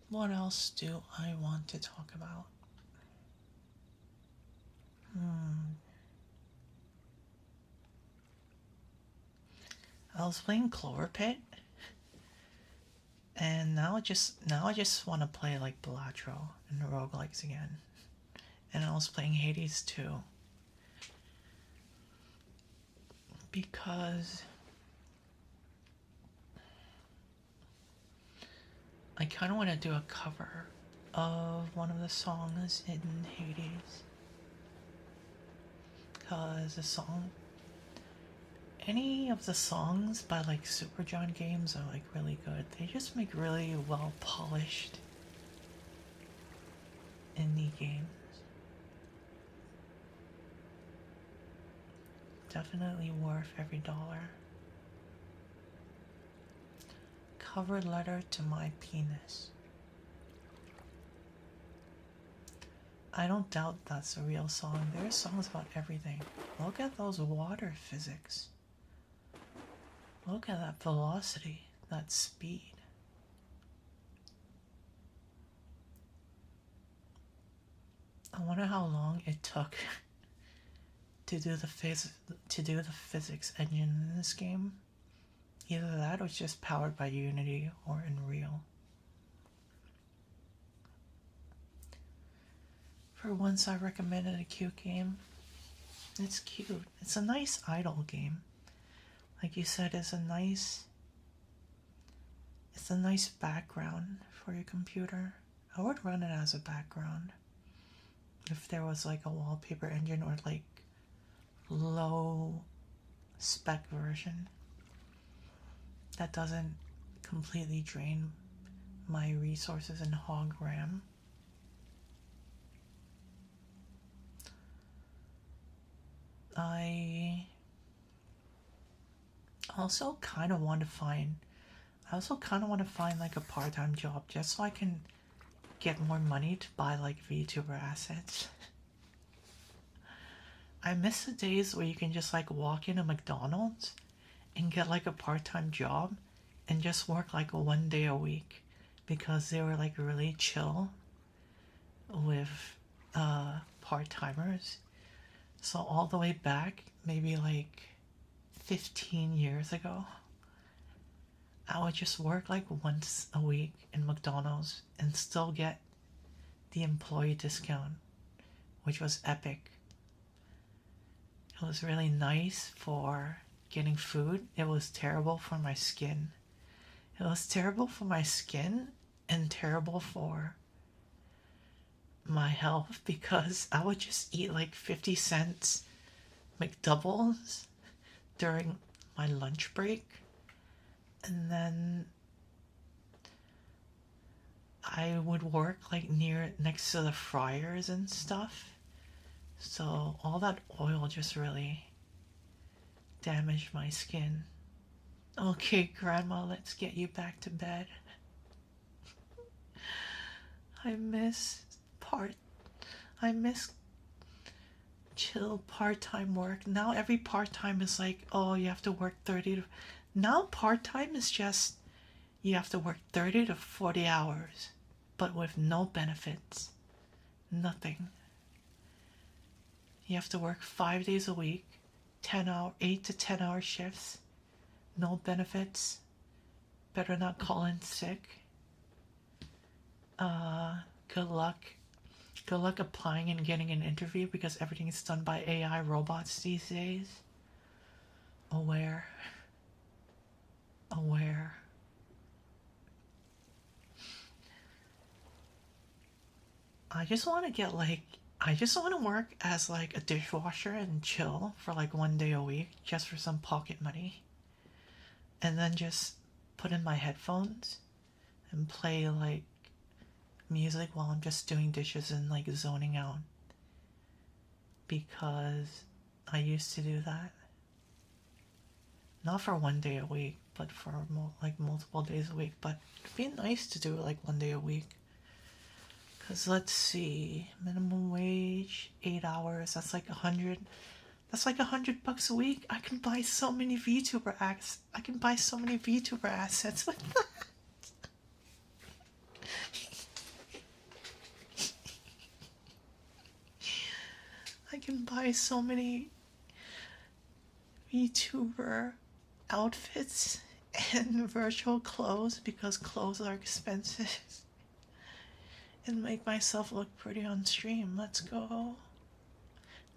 What else do I want to talk about? I was playing Clover Pit, and now I just want to play like Balatro and roguelikes again. And I was playing Hades too, because I kind of want to do a cover of one of the songs in Hades, because any of the songs by like Supergiant Games are like really good. They just make really well polished indie games. Definitely worth every dollar. Cover letter to my penis. I don't doubt that's a real song. There are songs about everything. Look at those water physics. Look at that velocity, that speed. I wonder how long it took to do the physics engine in this game. Either that or it's just powered by Unity or Unreal. For once I recommended a cute game. It's cute. It's a nice idle game. Like you said, it's a nice background for your computer. I would run it as a background if there was like a wallpaper engine or like low spec version that doesn't completely drain my resources and hog RAM. I also kind of want to find like a part-time job just so I can get more money to buy like VTuber assets. I miss the days where you can just like walk into McDonald's and get like a part-time job and just work like 1 day a week, because they were like really chill with part-timers. So all the way back, maybe like 15 years ago, I would just work like once a week in McDonald's and still get the employee discount, which was epic. It was really nice for getting food. It was terrible for my skin. It was terrible for my skin and terrible for my health, because I would just eat like 50 cents McDoubles during my lunch break, and then I would work like next to the fryers and stuff. So all that oil just really damaged my skin. Okay, Grandma, let's get you back to bed. I miss part. I miss chill part-time work. Now every part-time is like, oh, you have to work 30 to... Now part-time is just you have to work 30 to 40 hours, but with no benefits. Nothing. You have to work 5 days a week, 8 to 10 hour shifts, no benefits. Better not call in sick. Good luck. Good luck applying and getting an interview because everything is done by AI robots these days. Aware. I just want to get like, I just want to work as like a dishwasher and chill for like 1 day a week just for some pocket money. And then just put in my headphones and play like music while I'm just doing dishes and like zoning out. Because I used to do that. Not for 1 day a week, but for like multiple days a week. But it'd be nice to do it like 1 day a week. Because let's see, minimum wage, 8 hours, that's like 100. That's like $100 a week. I can buy so many VTuber acts. I can buy so many VTuber assets with that. I can buy so many VTuber outfits and virtual clothes because clothes are expensive. And make myself look pretty on stream. Let's go.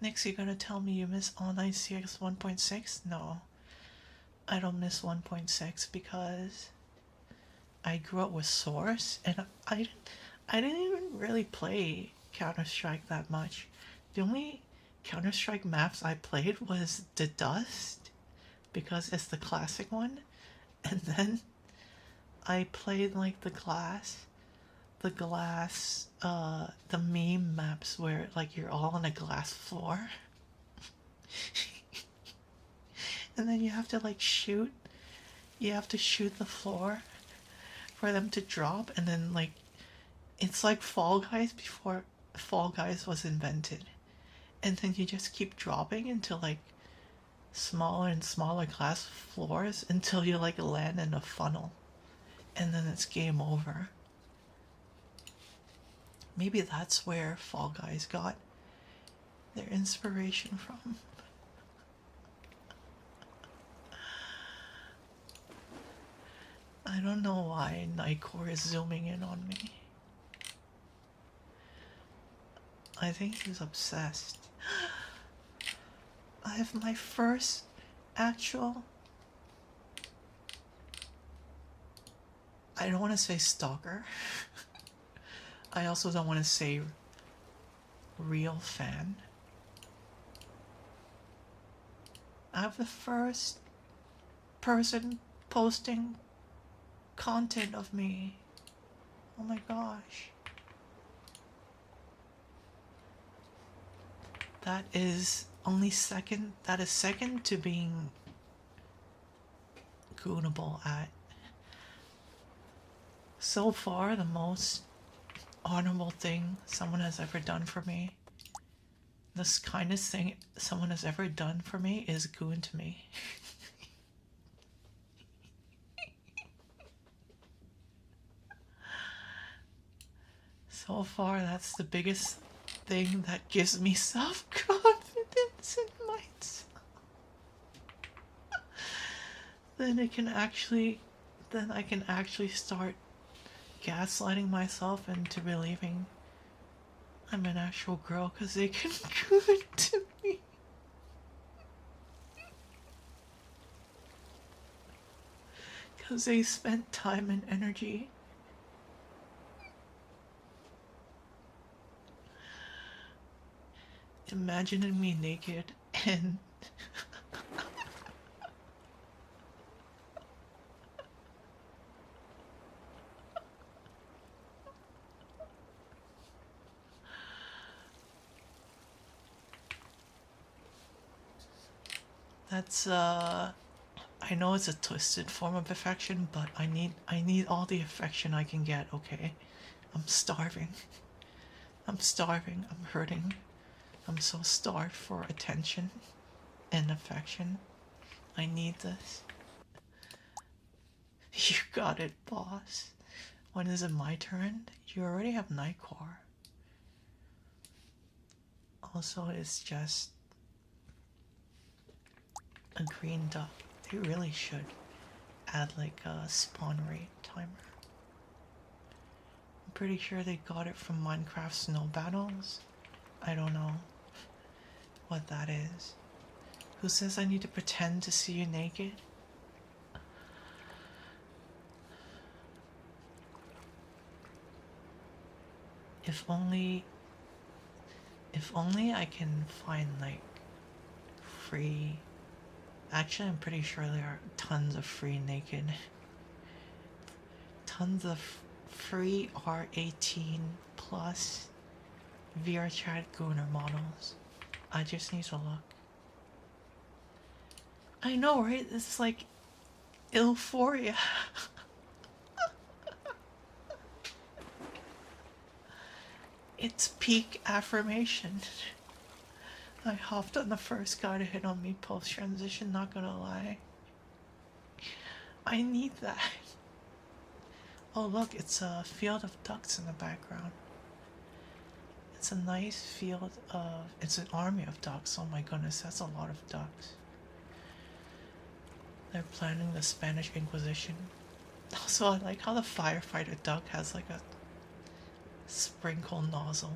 Next, you're gonna tell me you miss Online CX 1.6? No, I don't miss 1.6 because I grew up with Source, and I didn't even really play Counter-Strike that much. The only Counter-Strike maps I played was the Dust because it's the classic one, and then I played like the the meme maps where like you're all on a glass floor and then you have to like shoot the floor for them to drop, and then like it's like Fall Guys before Fall Guys was invented, and then you just keep dropping into like smaller and smaller glass floors until you like land in a funnel, and then it's game over. Maybe that's where Fall Guys got their inspiration from. I don't know why Nightcore is zooming in on me. I think he's obsessed. I have my first actual... I don't want to say stalker. I also don't want to say real fan. I have the first person posting content of me. Oh my gosh. That is second to being goonable at. So far, the most honorable thing someone has ever done for me, this kindest thing someone has ever done for me, is goon to me. So far, that's the biggest thing that gives me self-confidence in myself. Then I can actually start gaslighting myself into believing I'm an actual girl because they can do it to me. Because they spent time and energy imagining me naked and That's I know it's a twisted form of affection, but I need all the affection I can get, okay? I'm starving. I'm starving. I'm hurting. I'm so starved for attention and affection. I need this. You got it, boss. When is it my turn? You already have Nightcore. Also, it's just a green duck. They really should add like a spawn rate timer. I'm pretty sure they got it from Minecraft Snow Battles. I don't know what that is. Who says I need to pretend to see you naked? If only I can find like free. Actually, I'm pretty sure there are tons of free naked, tons of free R18 plus VRChat Gunner models. I just need to look. I know, right? It's like Euphoria. It's peak affirmation. I hopped on the first guy to hit on me post transition, not gonna lie. I need that. Oh, look, it's a field of ducks in the background. It's a nice field of. It's an army of ducks. Oh my goodness, that's a lot of ducks. They're planning the Spanish Inquisition. Also, I like how the firefighter duck has like a sprinkle nozzle.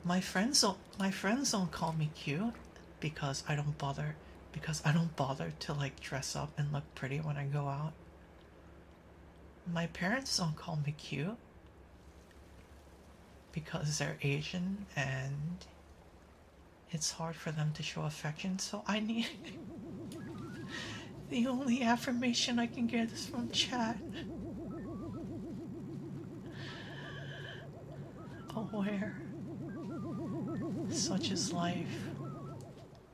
My friends don't call me cute because I don't bother to like dress up and look pretty when I go out. My parents don't call me cute because they're Asian and it's hard for them to show affection, so I need the only affirmation I can get is from chat. Aware. Such is life.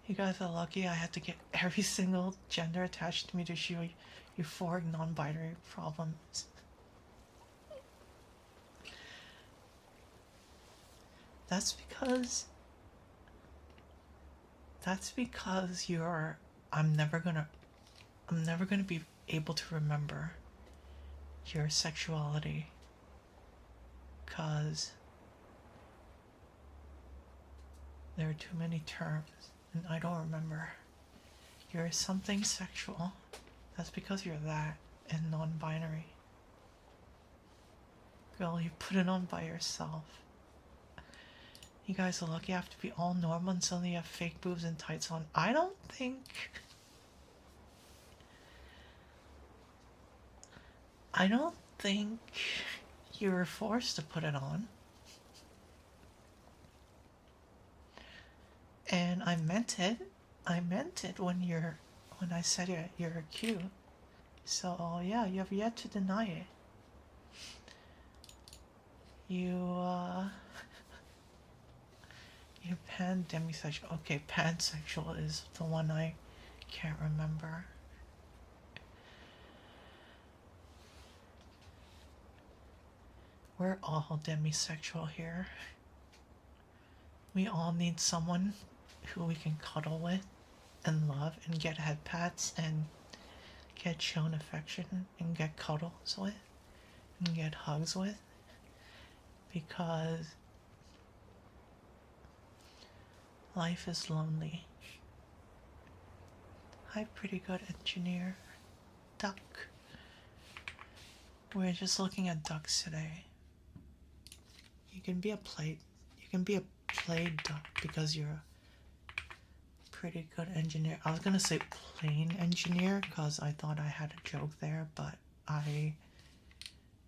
You guys are lucky I had to get every single gender attached to me to show euphoric non-binary problems. That's because you're I'm never gonna be able to remember your sexuality because there are too many terms and I don't remember. You're something sexual. That's because you're that and non-binary. Girl, you put it on by yourself. You guys are lucky I have to be all normal and suddenly you have fake boobs and tights on. I don't think you were forced to put it on. And I meant it. I meant it when I said you're cute. So yeah, you have yet to deny it. You you pan demisexual. Okay, pansexual is the one I can't remember. We're all demisexual here. We all need someone who we can cuddle with and love and get head pats and get shown affection and get cuddles with and get hugs with because life is lonely. Hi, pretty good engineer. Duck. We're just looking at ducks today. You can be a plate duck because you're a pretty good engineer. I was gonna say plain engineer because I thought I had a joke there, but I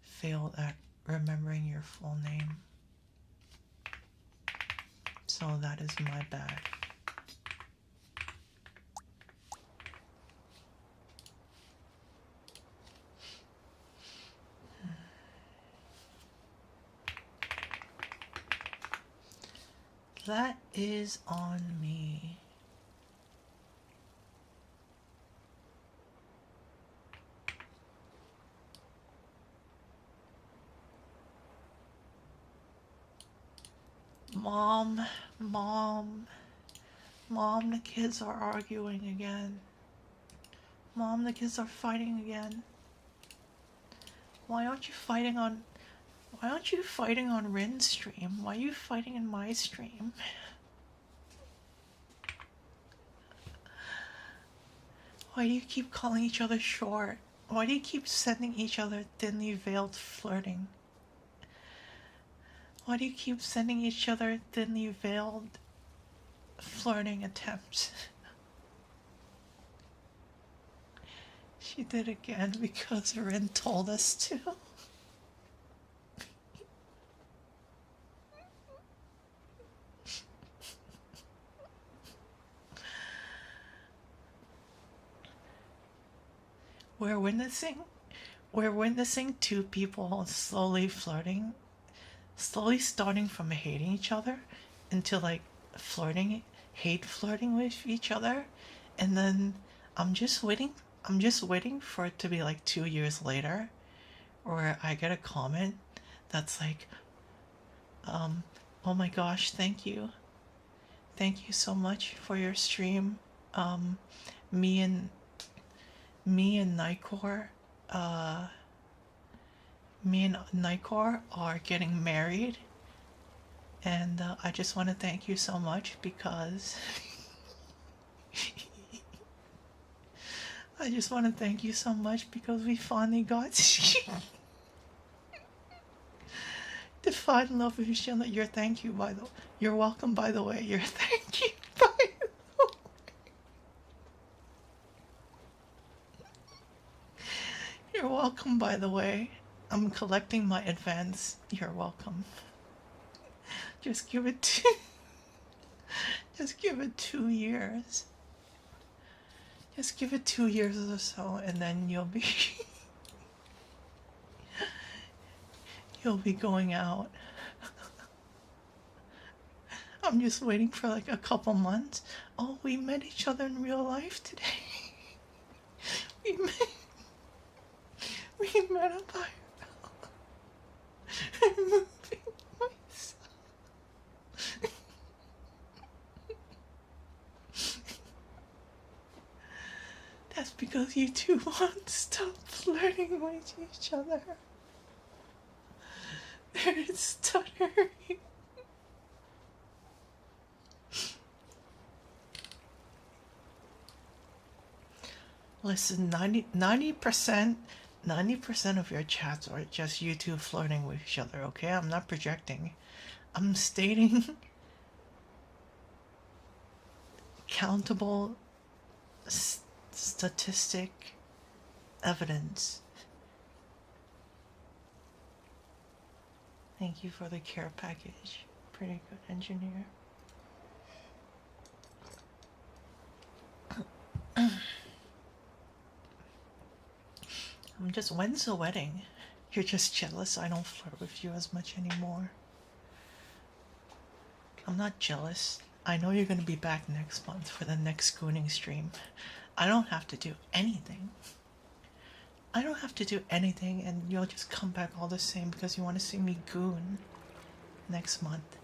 failed at remembering your full name. So that is my bad. That is on me. Mom, Mom, Mom, the kids are arguing again. Mom, the kids are fighting again. Why aren't you fighting on Rin's stream? Why are you fighting in my stream? Why do you keep calling each other short? Why do you keep sending each other thinly veiled flirting? Why do you keep sending each other thinly veiled flirting attempts? She did again because Rin told us to. We're witnessing two people slowly flirting, slowly starting from hating each other into like hate flirting with each other, and then I'm just waiting for it to be like 2 years later where I get a comment that's like, oh my gosh, thank you so much for your stream. Me and Nikor, are getting married, and I just want to thank you so much because I just want to thank you so much because we finally got to find love with each other. You're welcome, by the way. Your thank you, by the way. You're welcome, by the way. I'm collecting my advance. You're welcome. Just give it 2 years. Just give it 2 years or so, and then you'll be going out. I'm just waiting for like a couple months. Oh, we met each other in real life today. We met up by moving myself. That's because you two won't stop flirting with each other. They're stuttering. Listen, 90% of your chats are just you two flirting with each other, okay? I'm not projecting. I'm stating countable statistic evidence. Thank you for the care package. Pretty good, engineer. When's the wedding? You're just jealous I don't flirt with you as much anymore. I'm not jealous. I know you're gonna be back next month for the next gooning stream. I don't have to do anything. And you'll just come back all the same because you want to see me goon next month.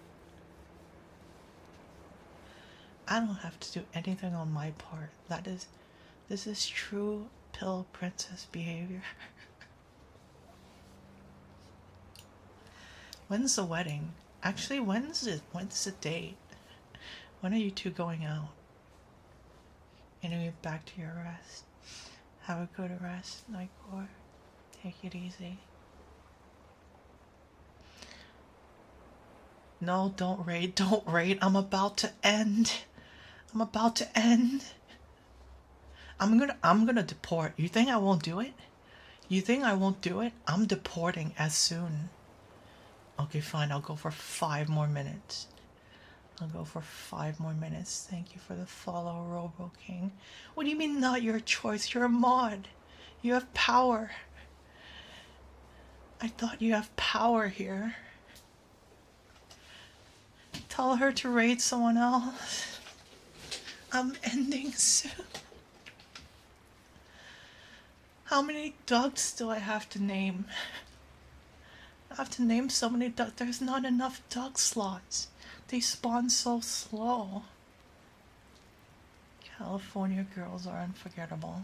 I don't have to do anything on my part. This is true pill princess behavior. When's the wedding? Actually, when's the date? When are you two going out? Anyway, back to your rest. Have a good rest, Nikor. Take it easy. No, don't raid. I'm about to end. I'm gonna deport. You think I won't do it? I'm deporting as soon. Okay, fine. I'll go for 5 more minutes. Thank you for the follow, Robo King. What do you mean not your choice? You're a mod. You have power. I thought you have power here. tell her to raid someone else. I'm ending soon. How many ducks do I have to name? I have to name so many ducks. There's not enough duck slots. They spawn so slow. California girls are unforgettable.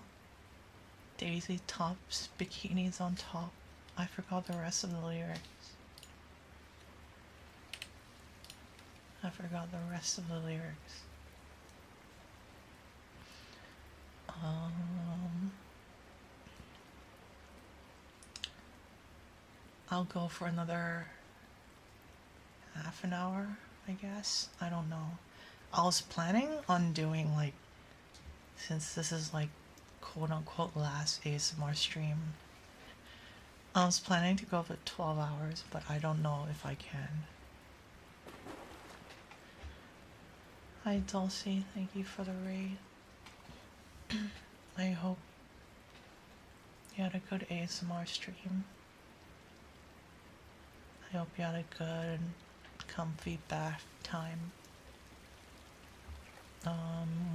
Daisy tops, bikinis on top. I forgot the rest of the lyrics. I forgot the rest of the lyrics. I'll go for another half an hour, I guess. I don't know. I was planning on doing like, since this is like quote unquote last ASMR stream, I was planning to go for 12 hours, but I don't know if I can. Hi Dulcie, thank you for the raid. I hope you had a good ASMR stream. I hope you had a good, comfy bath time.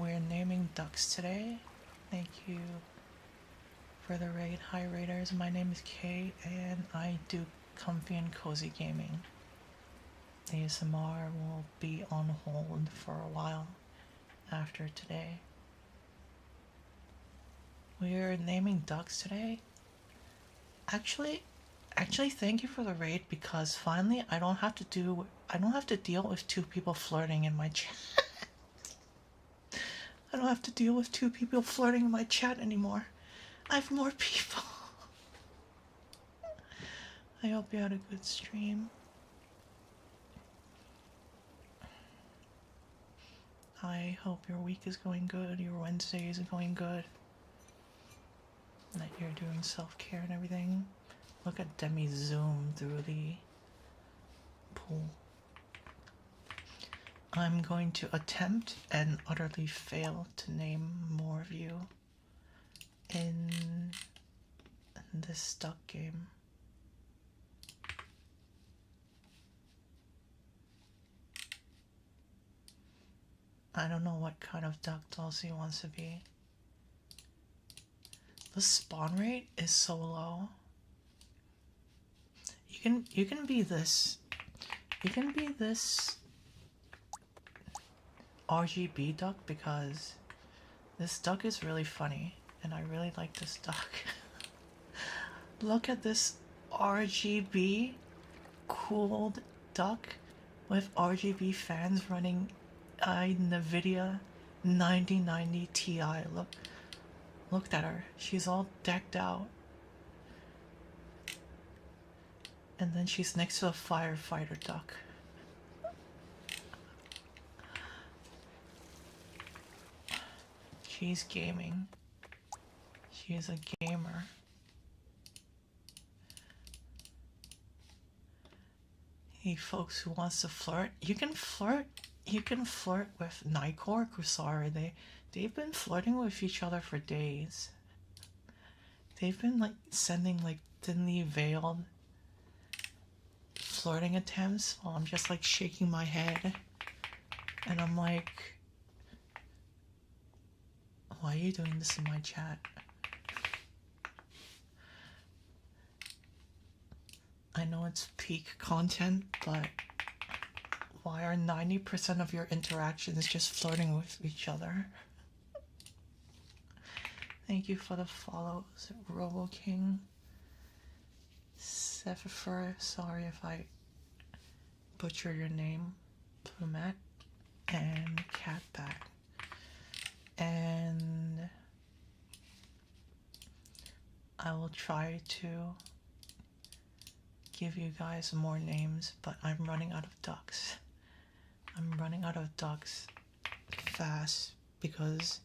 We're naming ducks today. Thank you for the raid. Hi raiders, my name is Kay and I do comfy and cozy gaming. ASMR will be on hold for a while after today. We're naming ducks today. Actually thank you for the raid, because finally I don't have to deal with two people flirting in my chat. I don't have to deal with two people flirting in my chat anymore. I have more people. I hope you had a good stream. I hope your week is going good, your Wednesday is going good, that you're doing self-care and everything. Look at Demi zoom through the pool. I'm going to attempt and utterly fail to name more of you in this duck game. I don't know what kind of duck Dulcie wants to be. The spawn rate is so low. You can be this. You can be this RGB duck, because this duck is really funny and I really like this duck. Look at this RGB cooled duck with RGB fans running NVIDIA 9090 Ti. Look at her. She's all decked out. And then she's next to a firefighter duck. She's gaming. She is a gamer. Hey folks who wants to flirt, you can flirt with Nightcore, Kusari. They've been flirting with each other for days. They've been like sending like thinly veiled flirting attempts while I'm just like shaking my head and I'm like, why are you doing this in my chat? I know it's peak content, but why are 90% of your interactions just flirting with each other? Thank you for the follows, Robo King, Sephifer, sorry if I butcher your name, Plumet, and Catback. And I will try to give you guys more names, but I'm running out of ducks. I'm running out of ducks fast because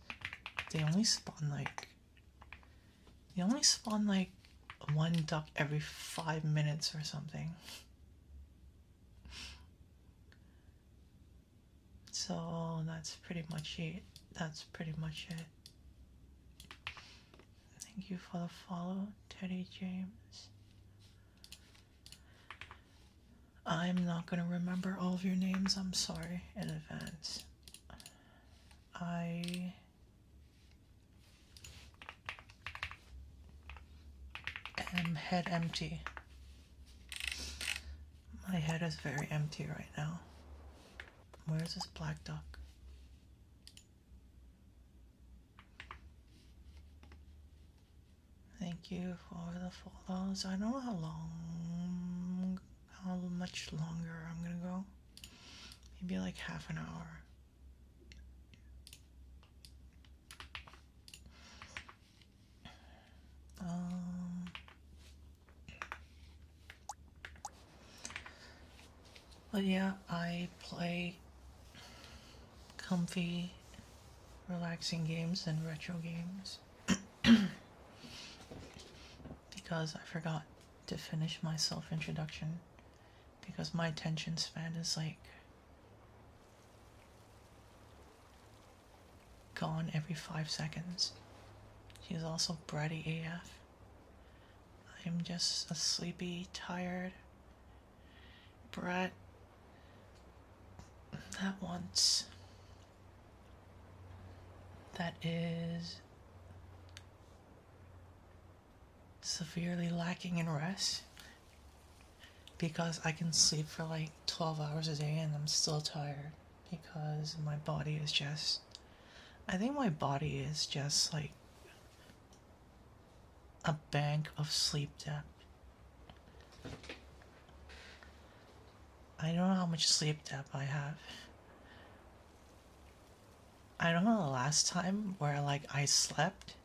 they only spawn like one duck every 5 minutes or something. So that's pretty much it. Thank you for the follow, Teddy James. I'm not gonna remember all of your names. I'm sorry in advance. I am head empty. My head is very empty right now. Where's this black duck? Thank you for the follows. I don't know how much longer I'm gonna go. Maybe like half an hour. But yeah, I play comfy, relaxing games and retro games because I forgot to finish my self-introduction because my attention span is like gone every 5 seconds. She's also bratty AF. I'm just a sleepy, tired brat that is severely lacking in rest because I can sleep for like 12 hours a day and I'm still tired because my body is just, I think my body is just like a bank of sleep debt. I don't know how much sleep debt I have. I don't know the last time where like I slept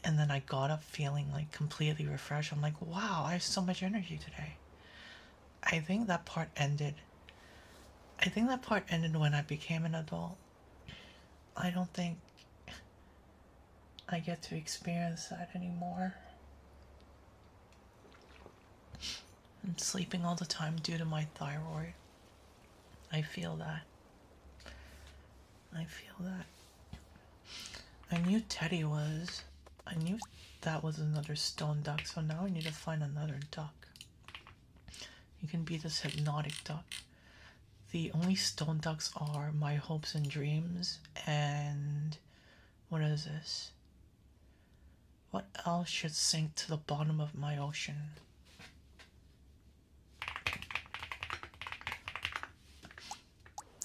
and then I got up feeling like completely refreshed. I'm like, wow, I have so much energy today. I think that part ended. I think that part ended when I became an adult. I don't think I get to experience that anymore. I'm sleeping all the time due to my thyroid. I feel that. I feel that. I knew Teddy was. I knew that was another stone duck, so now I need to find another duck. You can be this hypnotic duck. The only stone ducks are my hopes and dreams, and what is this? What else should sink to the bottom of my ocean?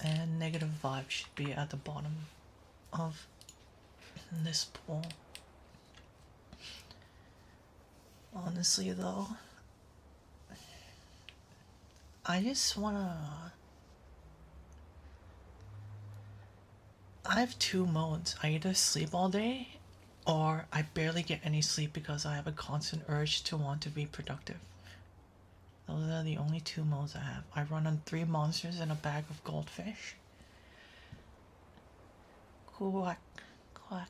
And negative vibe should be at the bottom of this pool. Honestly though, I just wanna... I have two modes. I either sleep all day or I barely get any sleep because I have a constant urge to want to be productive. Those are the only two modes I have. I run on 3 monsters and a bag of goldfish. Quack, quack.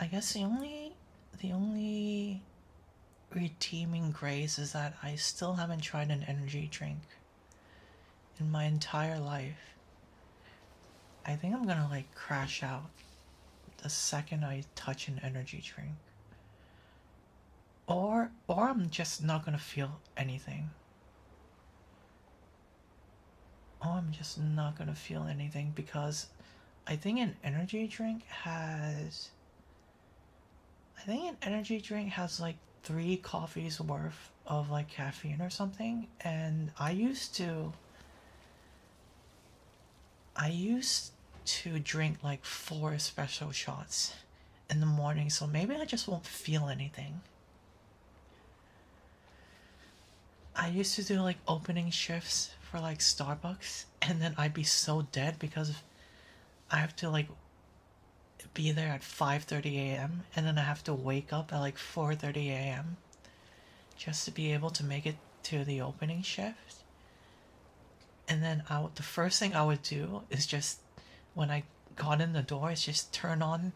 I guess the only redeeming grace is that I still haven't tried an energy drink in my entire life. I think I'm gonna like crash out the second I touch an energy drink. Or I'm just not gonna feel anything. I'm just not gonna feel anything because I think an energy drink has like 3 coffees worth of like caffeine or something, and I used to drink like 4 espresso shots in the morning, so maybe I just won't feel anything. I used to do like opening shifts for like Starbucks, and then I'd be so dead because I have to like be there at 5:30 a.m. and then I have to wake up at like 4:30 a.m. just to be able to make it to the opening shift. And then the first thing I would do is just, when I got in the door, is just turn on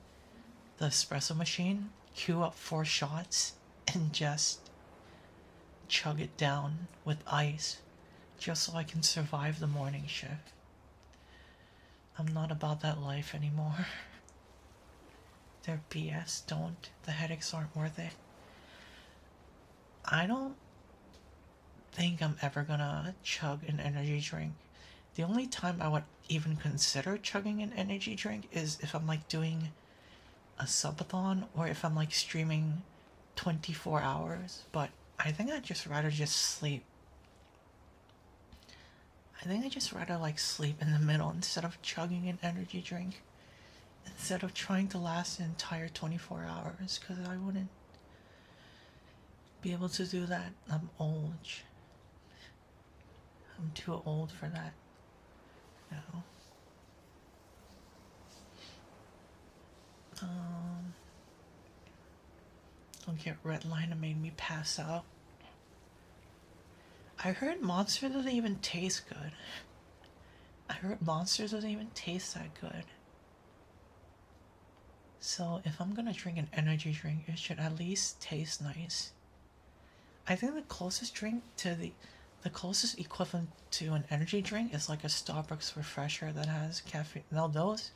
the espresso machine, queue up 4 shots, and just chug it down with ice just so I can survive the morning shift. I'm not about that life anymore. They're BS. Don't. The headaches aren't worth it. I don't think I'm ever gonna chug an energy drink. The only time I would even consider chugging an energy drink is if I'm like doing a subathon or if I'm like streaming 24 hours. But I think I'd just rather just sleep. I think I'd just rather like sleep in the middle instead of chugging an energy drink. Instead of trying to last an entire 24 hours, because I wouldn't be able to do that. I'm old. I'm too old for that now. Don't get red line that made me pass out. I heard Monster doesn't even taste good. I heard Monster doesn't even taste that good. So if I'm gonna drink an energy drink, it should at least taste nice. I think the closest drink to the closest equivalent to an energy drink is like a Starbucks refresher that has caffeine. Now those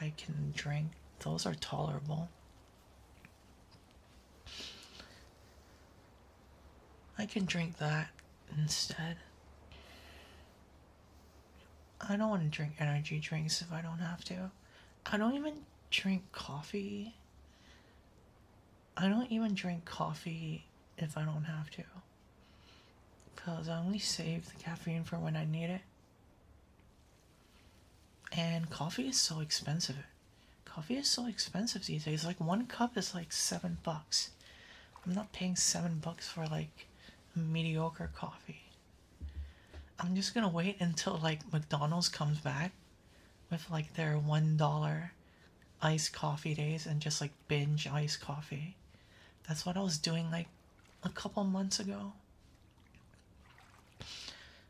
I can drink. Those are tolerable. I can drink that instead. I don't want to drink energy drinks if I don't have to. I don't even drink coffee. I don't even drink coffee if I don't have to. Because I only save the caffeine for when I need it. And coffee is so expensive. Coffee is so expensive these days. Like one cup is like $7. I'm not paying $7 for like mediocre coffee. I'm just gonna wait until like McDonald's comes back with like their $1 iced coffee days and just like binge iced coffee. That's what I was doing like a couple months ago.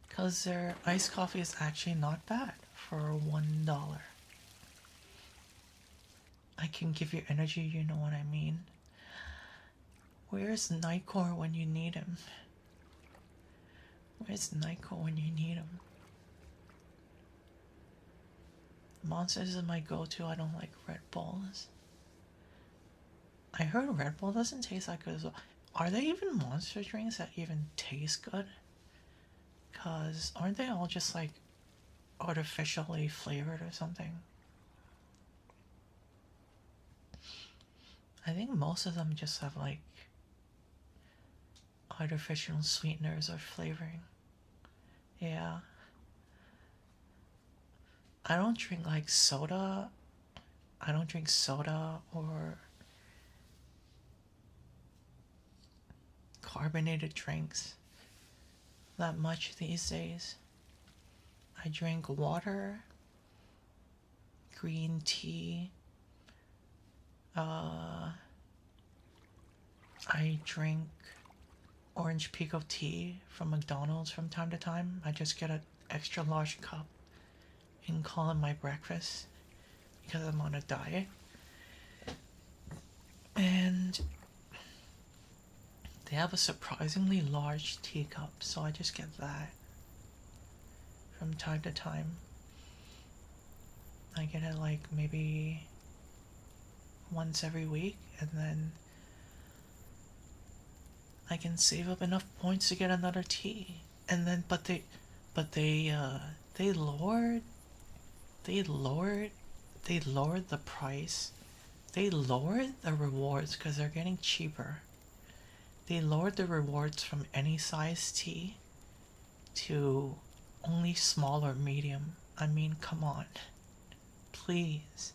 Because their iced coffee is actually not bad for $1. I can give you energy, you know what I mean. Where's Nightcore when you need him? Where's Nightcore when you need him? Monsters is my go-to. I don't like Red Bulls. I heard Red Bull doesn't taste that good as well. Are there even monster drinks that even taste good? Cause aren't they all just like artificially flavored or something? I think most of them just have like artificial sweeteners or flavoring. Yeah. I don't drink like soda. I don't drink soda or carbonated drinks that much these days. I drink water, green tea. I drink orange pico tea from McDonald's from time to time. I just get an extra large cup and call it my breakfast because I'm on a diet. And they have a surprisingly large teacup, so I just get that from time to time. I get it like maybe once every week, and then I can save up enough points to get another tea. And then, but they lowered the price. They lowered the rewards because they're getting cheaper. They lowered the rewards from any size tea to only small or medium. I mean, come on. Please.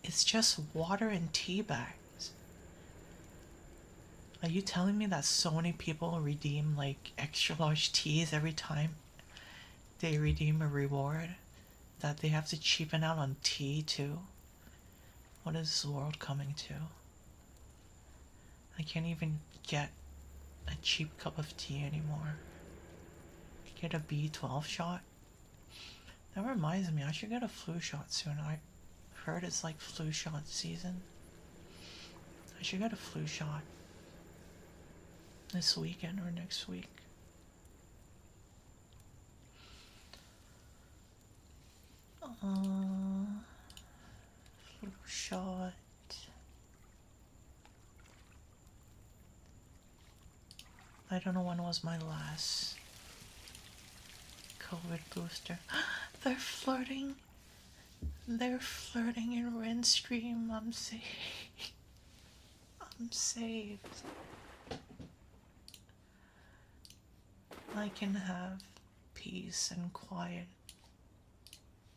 It's just water and tea bags. Are you telling me that so many people redeem like extra large teas every time they redeem a reward? That they have to cheapen out on tea too? What is this world coming to? I can't even get a cheap cup of tea anymore. Get a B12 shot? That reminds me, I should get a flu shot soon. I heard it's like flu shot season. I should get a flu shot this weekend or next week. Flu shot. I don't know when was my last COVID booster. They're flirting. They're flirting in Renstream. I'm safe. I'm saved. I can have peace and quiet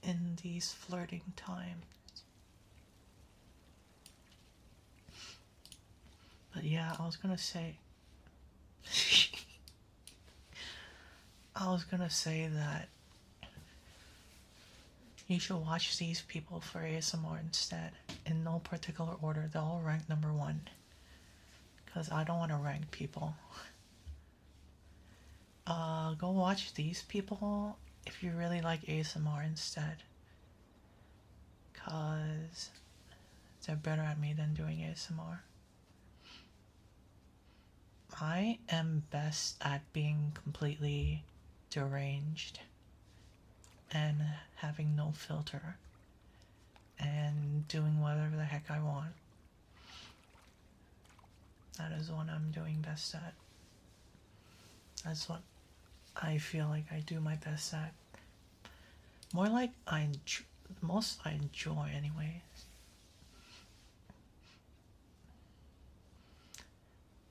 in these flirting times. But yeah, I was gonna say that you should watch these people for ASMR instead. In no particular order. They're all ranked number 1. Because I don't want to rank people. Go watch these people if you really like ASMR instead. Because they're better at me than doing ASMR. I am best at being completely deranged and having no filter and doing whatever the heck I want. That is what I'm doing best at. That's what I feel like I do my best at. More like most I enjoy anyway.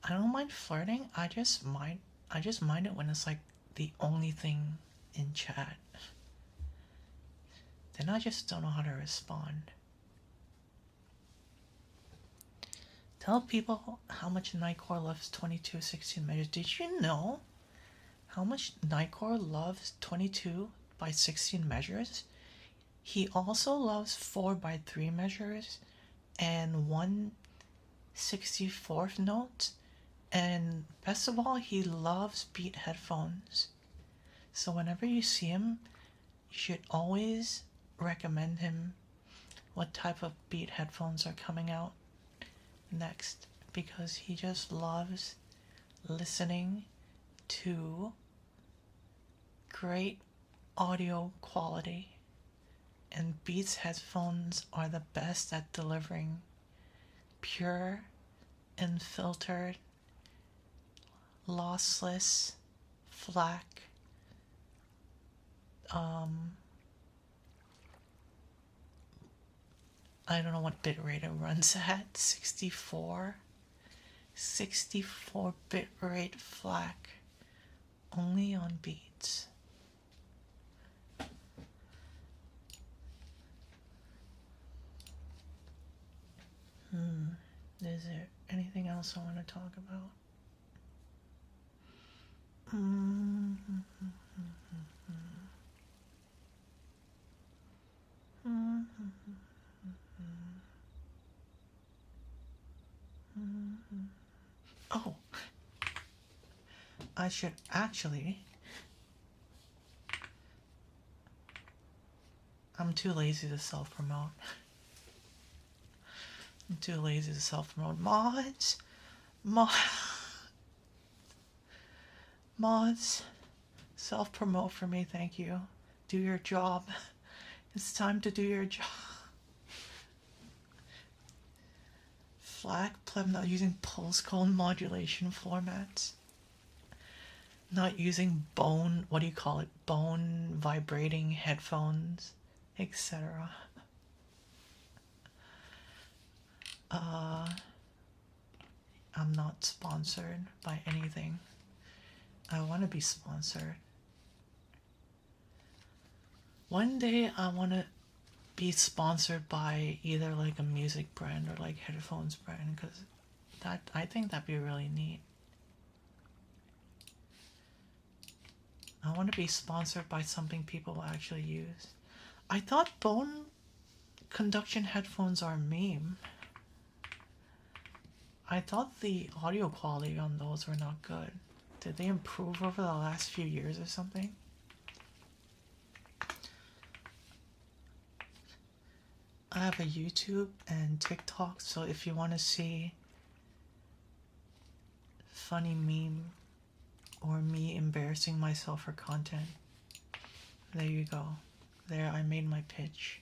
I don't mind flirting. I just mind it when it's like the only thing in chat. Then I just don't know how to respond. Tell people how much Nightcore loves 22/16 measures. Did you know how much Nightcore loves 22 by 16 measures? He also loves 4 by 3 measures and 1/64th note. And best of all, he loves Beat headphones. So whenever you see him, you should always recommend him what type of Beat headphones are coming out next, because he just loves listening to great audio quality, and Beats headphones are the best at delivering pure, unfiltered, lossless, FLAC, I don't know what bitrate it runs at, 64 bitrate FLAC, only on Beats. Is there anything else I want to talk about? Oh, I should actually. I'm too lazy to self-promote. I'm too lazy to self-promote. Mods, self-promote for me, thank you. Do your job. It's time to do your job. FLAC pleb not using pulse code modulation formats. Not using bone, what do you call it? Bone vibrating headphones, etc. I'm not sponsored by anything. I want to be sponsored. One day I want to be sponsored by either like a music brand or like headphones brand, because I think that'd be really neat. I want to be sponsored by something people will actually use. I thought bone conduction headphones are a meme. I thought the audio quality on those were not good. Did they improve over the last few years or something? I have a YouTube and TikTok, so if you want to see funny meme or me embarrassing myself for content, there you go. There, I made my pitch.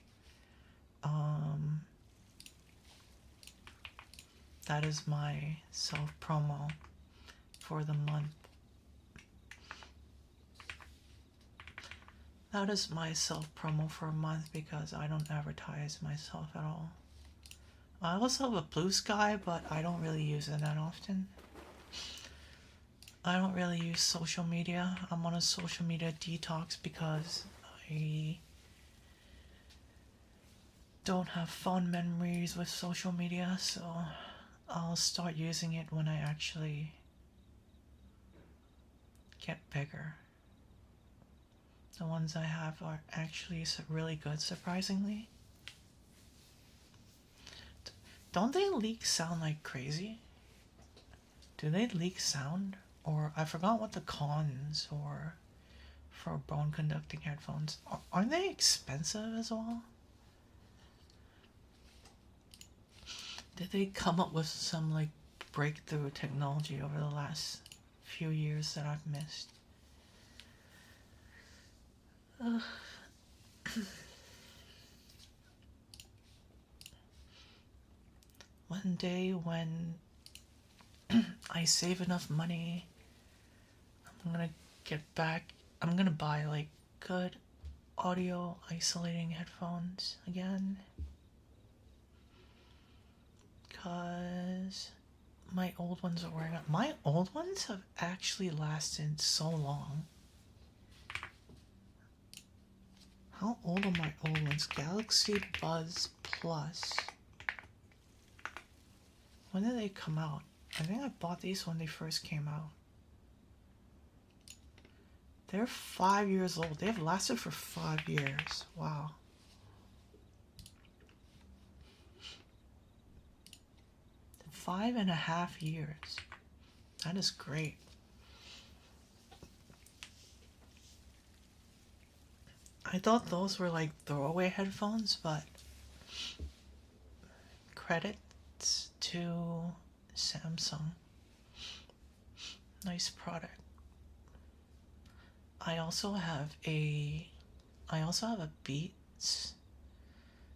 That is my self promo for the month That is my self promo for a month because I don't advertise myself at all. I also have a Blue Sky, but I don't really use it that often. I don't really use social media. I'm on a social media detox because I don't have fond memories with social media, so I'll start using it when I actually get bigger. The ones I have are actually really good, surprisingly. Don't they leak sound like crazy? Do they leak sound? Or I forgot what the cons or for bone conducting headphones. Aren't they expensive as well? Did they come up with some like breakthrough technology over the last few years that I've missed? Ugh. One day when I save enough money, I'm gonna get back. I'm gonna buy like good audio isolating headphones again. Because my old ones are wearing out. My old ones have actually lasted so long. How old are my old ones? Galaxy Buds Plus. When did they come out? I think I bought these when they first came out. They're 5 years old. They have lasted for 5 years. Wow. Five and a half years. That is great. I thought those were like throwaway headphones, but credits to Samsung. Nice product. I also have a Beats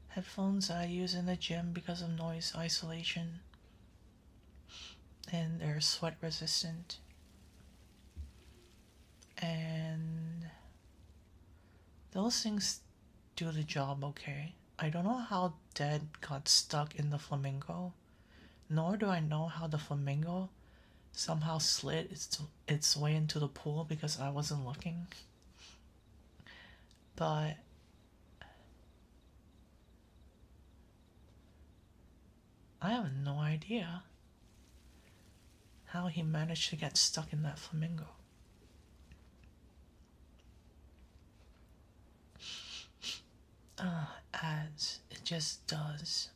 headphones that I use in the gym because of noise isolation, and they're sweat resistant, and those things do the job okay. I don't know how Dead got stuck in the flamingo, nor do I know how the flamingo somehow slid its way into the pool because I wasn't looking. But I have no idea how he managed to get stuck in that flamingo. Ads. It just does.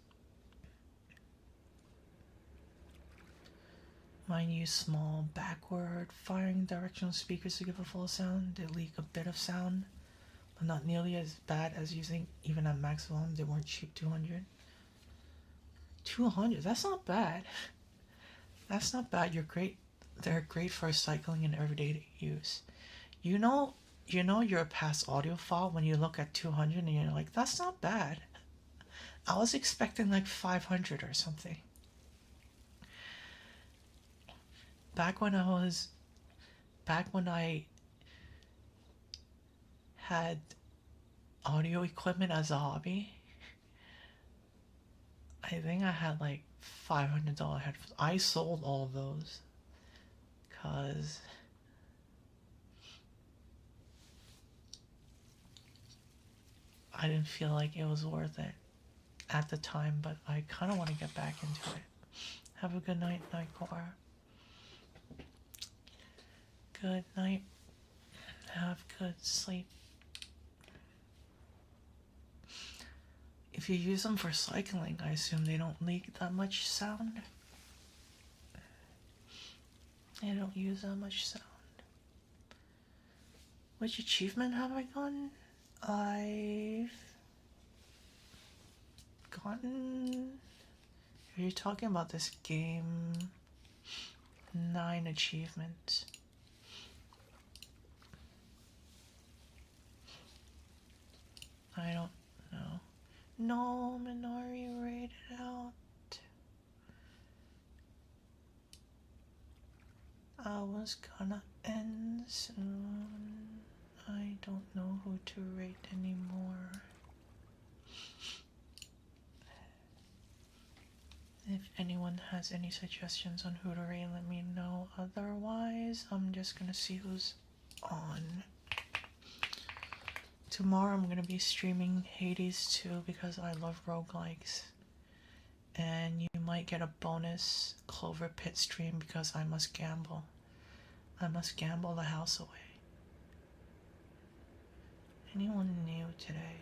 Mine use small backward firing directional speakers to give a full sound. They leak a bit of sound, but not nearly as bad as using even at max volume. They weren't cheap. 200. 200. That's not bad. That's not bad. You're great. They're great for cycling and everyday use. You know you're a past audiophile when you look at 200 and you're like, that's not bad. I was expecting like 500 or something. Back when I had audio equipment as a hobby, I think I had like $500 headphones. I sold all of those because I didn't feel like it was worth it at the time, but I kind of want to get back into it. Have a good night, Nightcore. Good night. Have good sleep. If you use them for cycling, I assume they don't leak that much sound. They don't use that much sound. Which achievement have I gotten? I've gotten... If you're talking about this game, 9 achievements. I don't know. No, Minori rated out. I was gonna end soon. I don't know who to rate anymore. If anyone has any suggestions on who to rate, let me know. Otherwise, I'm just gonna see who's on. Tomorrow I'm gonna be streaming Hades 2 because I love roguelikes. And you might get a bonus Clover Pit stream because I must gamble. I must gamble the house away. Anyone new today?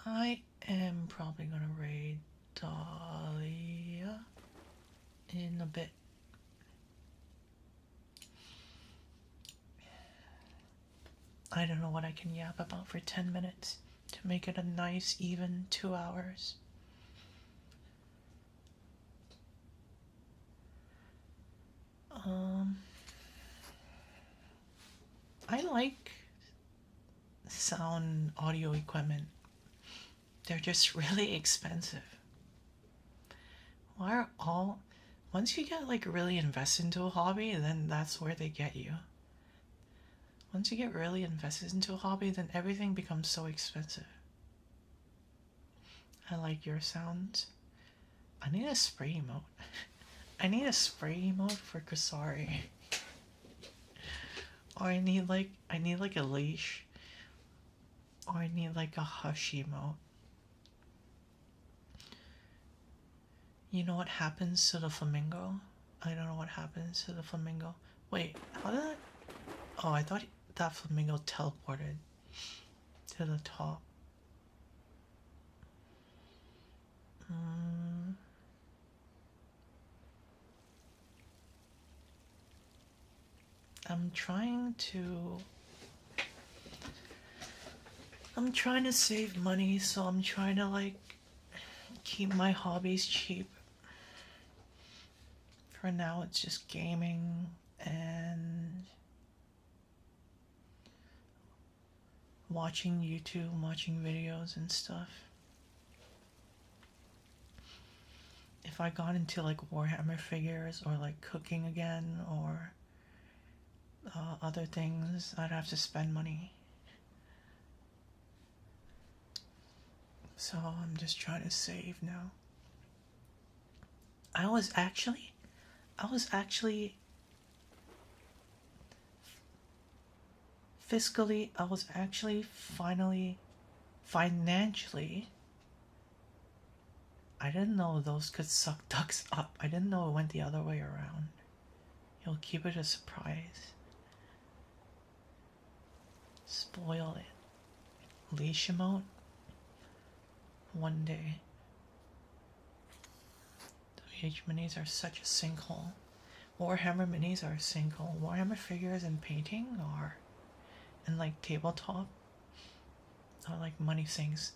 I am probably gonna raid Dahlia in a bit. I don't know what I can yap about for 10 minutes to make it a nice, even 2 hours. I like sound audio equipment. They're just really expensive. Why are all... Once you get like really invested into a hobby, then that's where they get you. Once you get really invested into a hobby, then everything becomes so expensive. I like your sounds. I need a spray emote. I need a spray emote for Kasari. Or I need like a leash. Or I need like a hush emote. You know what happens to the flamingo? I don't know what happens to the flamingo. Wait, how did that... Oh, I thought that flamingo teleported to the top. I'm trying to save money, so I'm trying to like keep my hobbies cheap. For now, it's just gaming and watching YouTube, watching videos and stuff. If I got into like Warhammer figures or like cooking again or other things, I'd have to spend money. So I'm just trying to save now. I was actually fiscally, I was actually finally financially, I didn't know those could suck ducks up. I didn't know it went the other way around. You'll keep it a surprise. Spoil it. Leash emote. One day. WH minis are such a sinkhole. Warhammer minis are a sinkhole. Warhammer figures and painting are, and like tabletop are like money sinks.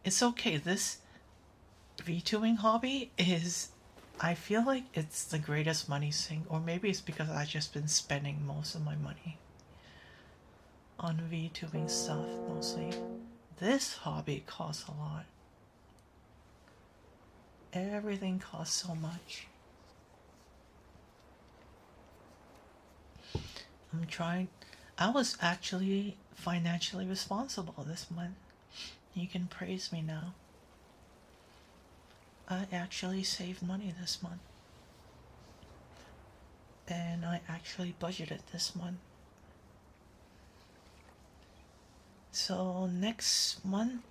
It's okay. This VTubing hobby is, I feel like it's the greatest money sink, or maybe it's because I've just been spending most of my money on VTubing stuff mostly. This hobby costs a lot. Everything costs so much. I was actually financially responsible this month. You can praise me now. I actually saved money this month. And I actually budgeted this month. So next month,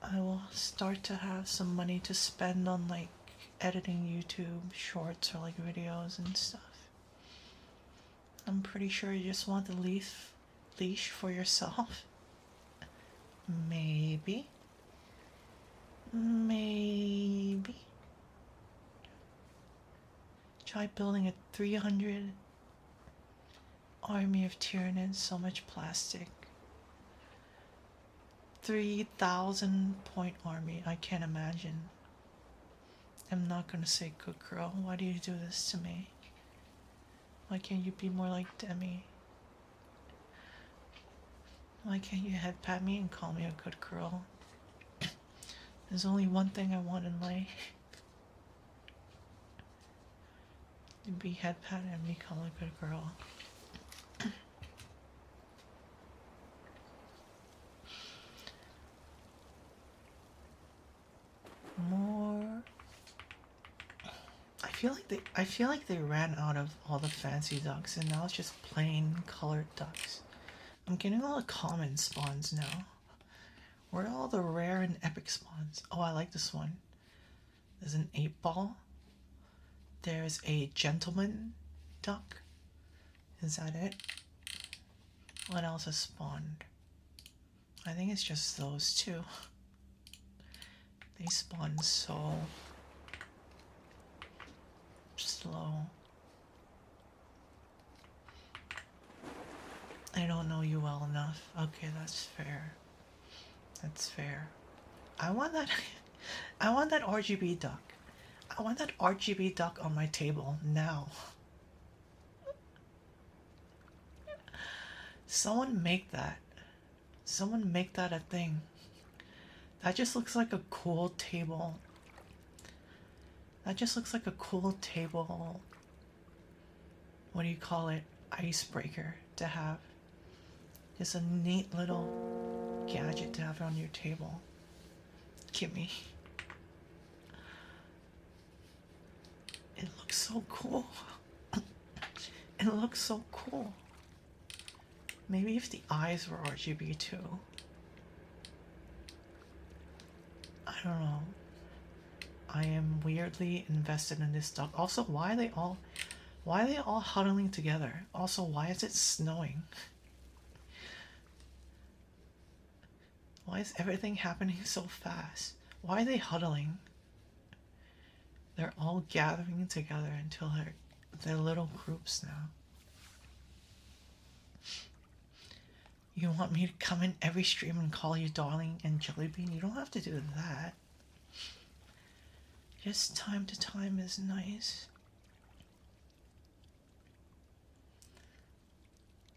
I will start to have some money to spend on like editing YouTube shorts or like videos and stuff. I'm pretty sure you just want the leash for yourself. Maybe. Try building a 300 army of Tyranids. So much plastic. 3,000 point army. I can't imagine. I'm not gonna say good girl. Why do you do this to me? Why can't you be more like Demi? Why can't you head pat me and call me a good girl? There's only one thing I want in life. To be head pat and be called a good girl. More. I feel like they ran out of all the fancy ducks and now it's just plain colored ducks. I'm getting all the common spawns now. Where are all the rare and epic spawns? Oh, I like this one. There's an 8-ball. There's a gentleman duck. Is that it? What else has spawned? I think it's just those two. They spawn so slow. I don't know you well enough. Okay, that's fair. That's fair. I want that I want that RGB duck. I want that RGB duck on my table now. Someone make that. Someone make that a thing. That just looks like a cool table. That just looks like a cool table. What do you call it? Icebreaker to have. Just a neat little gadget to have on your table. Gimme. It looks so cool. It looks so cool. Maybe if the eyes were RGB too. I don't know. I am weirdly invested in this duck. Also, why are they all huddling together? Also, why is it snowing? Why is everything happening so fast? Why are they huddling? They're all gathering together until they're little groups now. You want me to come in every stream and call you darling and jellybean? You don't have to do that. Just time to time is nice.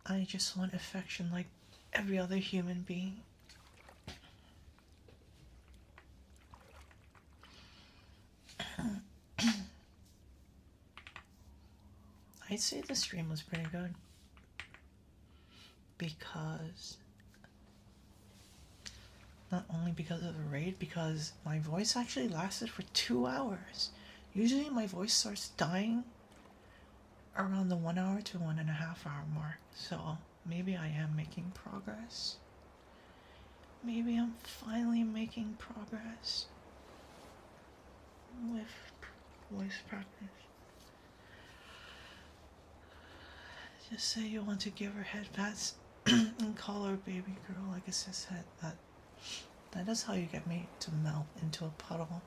I just want affection like every other human being. I'd say the stream was pretty good. Because not only because of the raid, because my voice actually lasted for 2 hours. Usually my voice starts dying around the 1 hour to 1.5 hour mark. So maybe I am making progress. Maybe I'm finally making progress with voice practice. Just say you want to give her head pats and call her baby girl, like I just said. That is how you get me to melt into a puddle.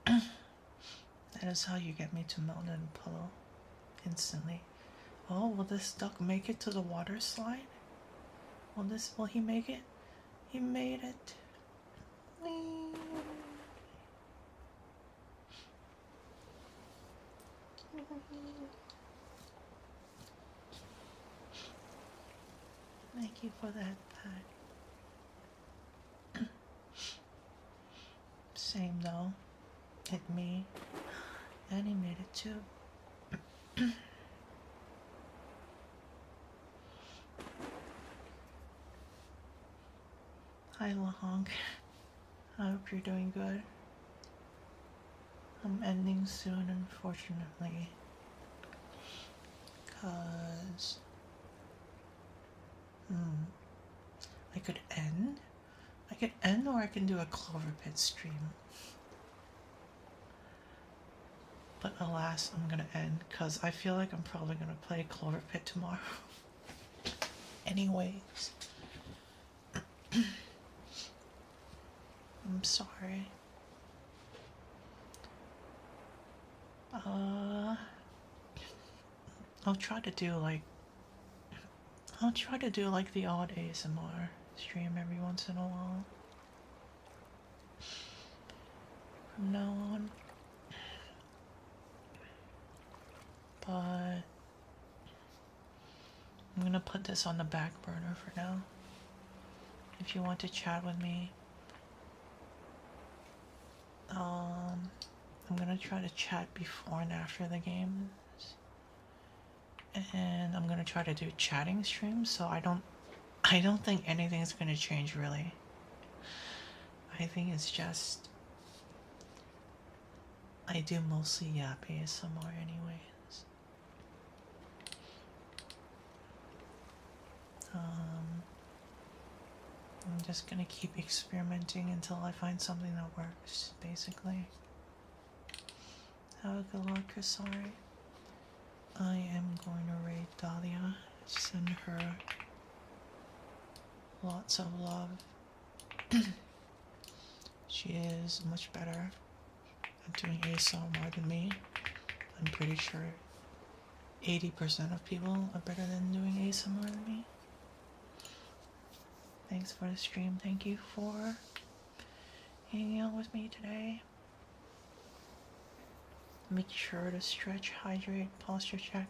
That is how you get me to melt in a puddle instantly. Oh, will this duck make it to the water slide? Will he make it? He made it. Whee. Thank you for that pat. Same though. Hit me. And he made it too. Hi Lahonk. I hope you're doing good. I'm ending soon, unfortunately. Cause I could end. Or I can do a Clover Pit stream. But alas, I'm gonna end because I feel like I'm probably gonna play Clover Pit tomorrow. Anyways. I'm sorry. I'll try to do like I'll try to do like the odd ASMR stream every once in a while. From now on. But I'm gonna put this on the back burner for now. If you want to chat with me, I'm gonna try to chat before and after the games. And I'm gonna try to do chatting streams, so I don't think anything's gonna change really. I think it's just I do mostly yap ASMR anyways. I'm just gonna keep experimenting until I find something that works, basically. Have a good luck, Kasari. I am going to raid Dahlia, send her lots of love. She is much better at doing ASMR than me. I'm pretty sure 80% of people are better than doing ASMR than me. Thanks for the stream. Thank you for hanging out with me today. Make sure to stretch, hydrate, posture check.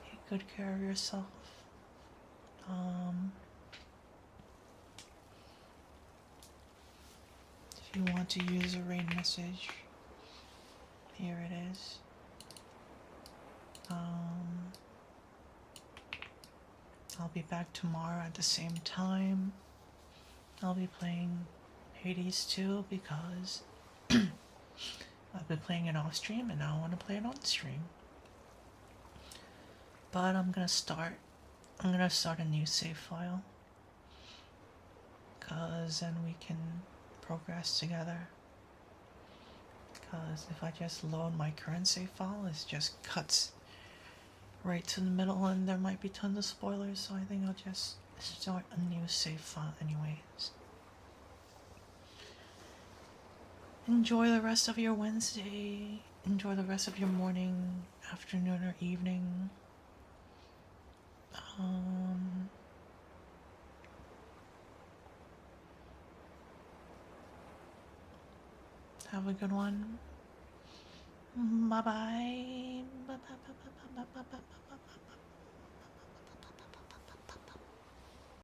Take good care of yourself. If you want to use a raid message, here it is. I'll be back tomorrow at the same time. I'll be playing Hades 2 because I've been playing it off stream and now I want to play it on stream. But I'm gonna start a new save file, cause then we can progress together. Cause if I just load my current save file, it just cuts right to the middle and there might be tons of spoilers, so I think I'll just start a new save file anyways. Enjoy the rest of your Wednesday. Enjoy the rest of your morning, afternoon, or evening. Have a good one. Bye bye.